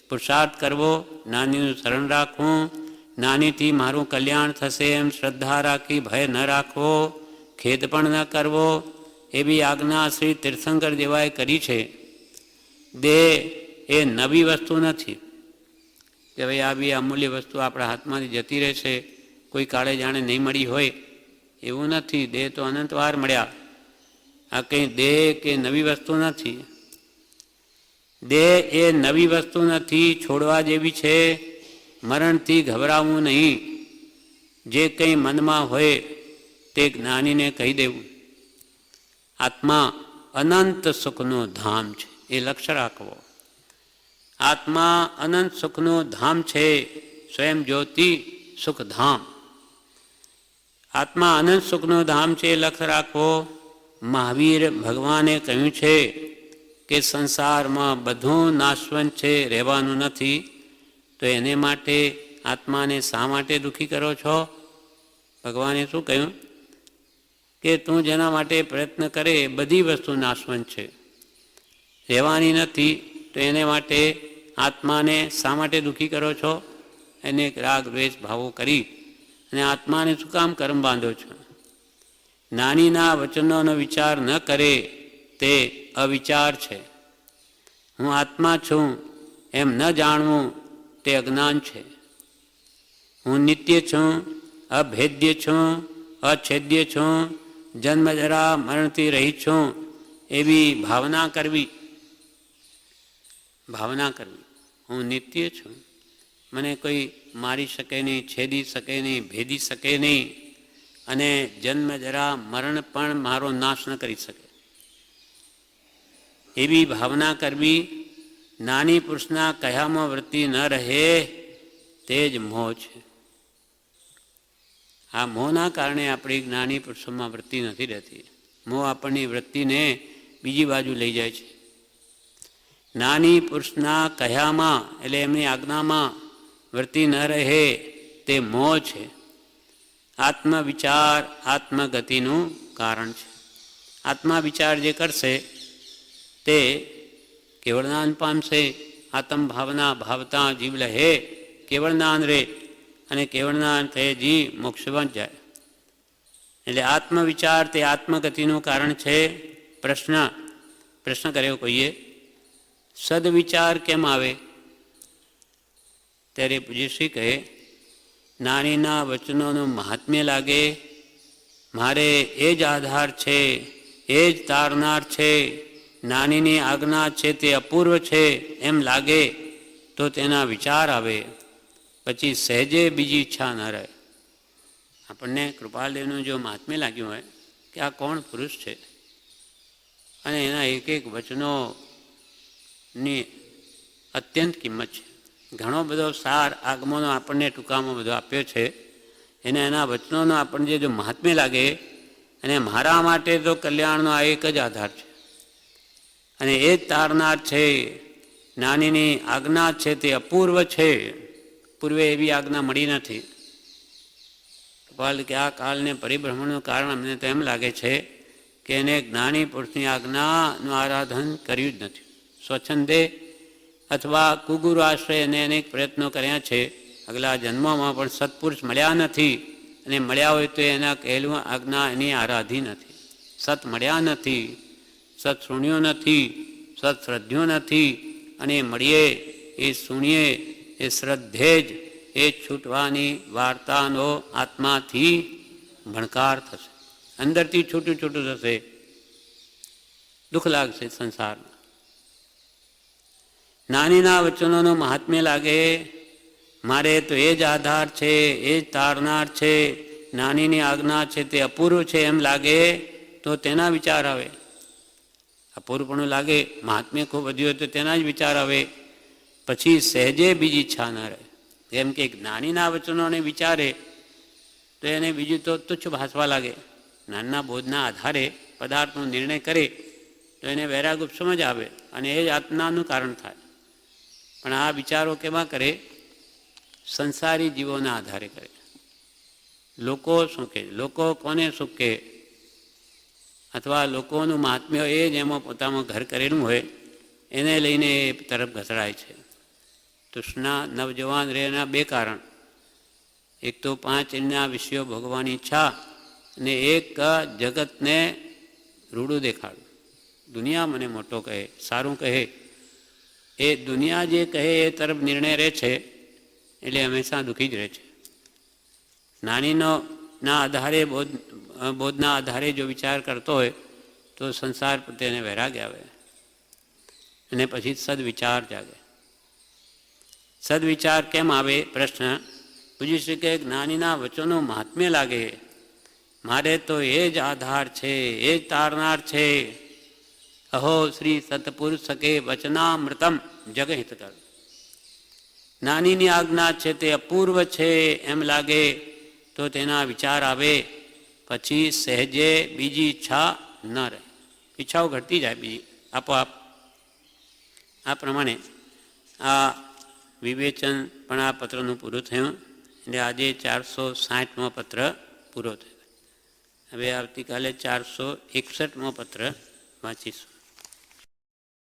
પુરુષાર્થ કરવો, નાનીનું શરણ રાખવું, નાનીથી મારું કલ્યાણ થશે એમ શ્રદ્ધા રાખી ભય ન રાખવો, ખેદ પણ ન કરવો, એવી આજ્ઞા શ્રી તીર્થંકર દેવાએ કરી છે. દેહ એ નવી વસ્તુ નથી કે ભાઈ આ બી અમૂલ્ય વસ્તુ આપણા હાથમાંથી જતી રહેશે, કોઈ કાળે જાણે નહીં મળી હોય, એવું નથી. દેહ તો અનંતવાર મળ્યા. આ કંઈ દેહ કે નવી વસ્તુ નથી. દેહ એ નવી વસ્તુ નથી, છોડવા જેવી છે. મરણથી ગભરાવું નહીં. જે કંઈ મનમાં હોય તે જ્ઞાનીને કહી દેવું. આત્મા અનંત સુખનું ધામ છે, એ લક્ષ્ય રાખવો. આત્મા અનંત સુખનું ધામ છે, સ્વયં જ્યોતિ સુખધામ. આત્મા અનંત સુખનું ધામ છે, એ લક્ષ્ય રાખવો. મહાવીર ભગવાને કહ્યું છે કે સંસારમાં બધું નાશવંત છે, રહેવાનું નથી. તો એને માટે આત્માને શા માટે દુઃખી કરો છો? ભગવાને શું કહ્યું કે તું જેના માટે પ્રયત્ન કરે બધી વસ્તુ નાશવંત છે, રહેવાની નથી. તો એને માટે આત્માને શા માટે દુઃખી કરો છો? એને રાગ દ્વેષ ભાવો કરી અને આત્માને શું કામ કર્મ બાંધો છો? નાનીના વચનોનો વિચાર ન કરે તે અવિચાર છે. હું આત્મા છું એમ ન જાણવું તે અજ્ઞાન છે. હું નિત્ય છું, અભેદ્ય છું, અછેદ્ય છું, જન્મ જરા મરણથી રહી છું, એવી ભાવના કરવી. ભાવના કરવી, હું નિત્ય છું, મને કોઈ મારી શકે નહીં, છેદી શકે નહીં, ભેદી શકે નહીં, અને જન્મ જરા મરણ પણ મારો નાશ ન કરી શકે, એવી ભાવના કરવી. નાની પુરુષના કયામાં વૃત્તિ ન રહે તે જ મોહ છે. આ મોહના કારણે આપણી જ્ઞાની પુરુષોમાં વૃત્તિ નથી રહેતી. મોહ આપણની વૃત્તિને બીજી બાજુ લઈ જાય છે. નાની પુરુષના કયામાં એટલે એમની આજ્ઞામાં વૃત્તિ ન રહે તે મોહ છે. આત્મવિચાર આત્મગતિનું કારણ છે. આત્મવિચાર જે કરશે તે કેવળ જ્ઞાન પામશે. આત્મ ભાવના ભાવતા જીવ લહે કેવળ જ્ઞાન રે, અને કેવળ જ્ઞાન કહે જી મોક્ષ બન જાય. એટલે આત્મવિચાર તે આત્મગતિનું કારણ છે. પ્રશ્ન કર્યો કોઈએ, સદવિચાર કેમ આવે? ત્યારે પૂજ્યશ્રી કહે, નાનીના વચનોનું મહાત્મ્ય લાગે, મારે એ જ આધાર છે, એ જ તારનાર છે, નાનીની આજ્ઞા છે તે અપૂર્વ છે એમ લાગે તો તેના વિચાર આવે, પછી સહેજે બીજી ઈચ્છા ન રહે. આપણને કૃપાલદેવનું જો મહાત્મ્ય લાગ્યું હોય કે આ કોણ પુરુષ છે અને એના એક એક વચનોની અત્યંત કિંમત છે. ઘણો બધો સાર આગમનો આપણને ટૂંકામાં બધો આપ્યો છે. એને એના વચનોનો આપણને જો મહાત્મ્ય લાગે, અને મારા માટે તો કલ્યાણનો આ એક જ આધાર છે અને એ જ તારનાર છે. નાનીની આજ્ઞા છે તે અપૂર્વ છે, પૂર્વે એવી આજ્ઞા મળી નથી. કે આ કાળને પરિભ્રમણનું કારણ અમને તો એમ લાગે છે કે એને જ્ઞાની પુરુષની આજ્ઞાનું આરાધન કર્યું જ નથી. સ્વચ્છંદે અથવા કુગુરુ આશ્રય એને અનેક પ્રયત્નો કર્યા છે. આગલા જન્મોમાં પણ સત્પુરુષ મળ્યા નથી, અને મળ્યા હોય તો એના કહેલું આજ્ઞા એની આરાધી નથી. સત મળ્યા નથી, સત સુણ્યું નથી, સત શ્રદ્ધ્યું નથી, અને મળીએ એ સુણીએ એ શ્રદ્ધે જ એ છૂટવાની વાર્તાનો આત્માથી ભણકાર થશે, અંદરથી છૂટું છૂટું થશે, દુઃખ લાગશે સંસારમાં. નાનીના વચનોનું મહાત્મ્ય લાગે, મારે તો એ જ આધાર છે, એ જ તારનાર છે, નાનીની આજ્ઞા છે તે અપૂર્વ છે એમ લાગે તો તેના વિચાર આવે. અપૂર્વપણું લાગે, મહાત્મ્ય ખૂબ વધ્યું હોય તો તેના જ વિચાર આવે. પછી સહેજે બીજી ઈચ્છા ન રહે. કેમ કે જ્ઞાનીના વચનોને વિચારે તો એને બીજું તો તુચ્છ ભાસવા લાગે. જ્ઞાનના બોધના આધારે પદાર્થનો નિર્ણય કરે તો એને વૈરાગ ઉપસમજ આવે, અને એ જ આત્માનું કારણ થાય. પણ આ વિચારો કેવા કરે? સંસારી જીવોના આધારે કરે. લોકો શું કહે, લોકો કોને શું કહે, અથવા લોકોનું મહાત્મ્ય એ જ એમાં પોતામાં ઘર કરેલું હોય એને લઈને એ તરફ ઘસડાય છે. તૃષ્ણા નવજવાન રહે એના બે કારણ, એક તો 5 એના વિષયો ભોગવવાની ઈચ્છા, અને એક જગતને રૂડું દેખાડું. દુનિયા મને મોટો કહે, સારું કહે, એ દુનિયા જે કહે એ તરફ નિર્ણય રહે છે, એટલે હંમેશા દુઃખી જ રહે છે. ના આધારે બોધના આધારે જો વિચાર કરતો હોય તો સંસાર પ્રત્યે એને વૈરાગ્ય આવે, અને પછી સદવિચાર જાગે. સદવિચાર કેમ આવે? પ્રશ્ન પૂછી શકે. જ્ઞાનીના વચનો મહાત્મ્ય લાગે, મારે તો એ જ આધાર છે, એ જ તારનાર છે. અહો શ્રી સતપુરુષ સકે વચનામૃતમ જગહિતકર. જ્ઞાનીની આજ્ઞા છે તે અપૂર્વ છે એમ લાગે તો તેના વિચાર આવે, પછી સહેજે બીજી ઈચ્છા ન રહે, ઈચ્છાઓ ઘટતી જાય બીજી આપોઆપ. આ પ્રમાણે આ વિવેચન પણ આ પત્રનું પૂરું થયું. એટલે આજે 460મો પત્ર પૂરો થયો. હવે આવતીકાલે 461મો પત્ર વાંચીશું.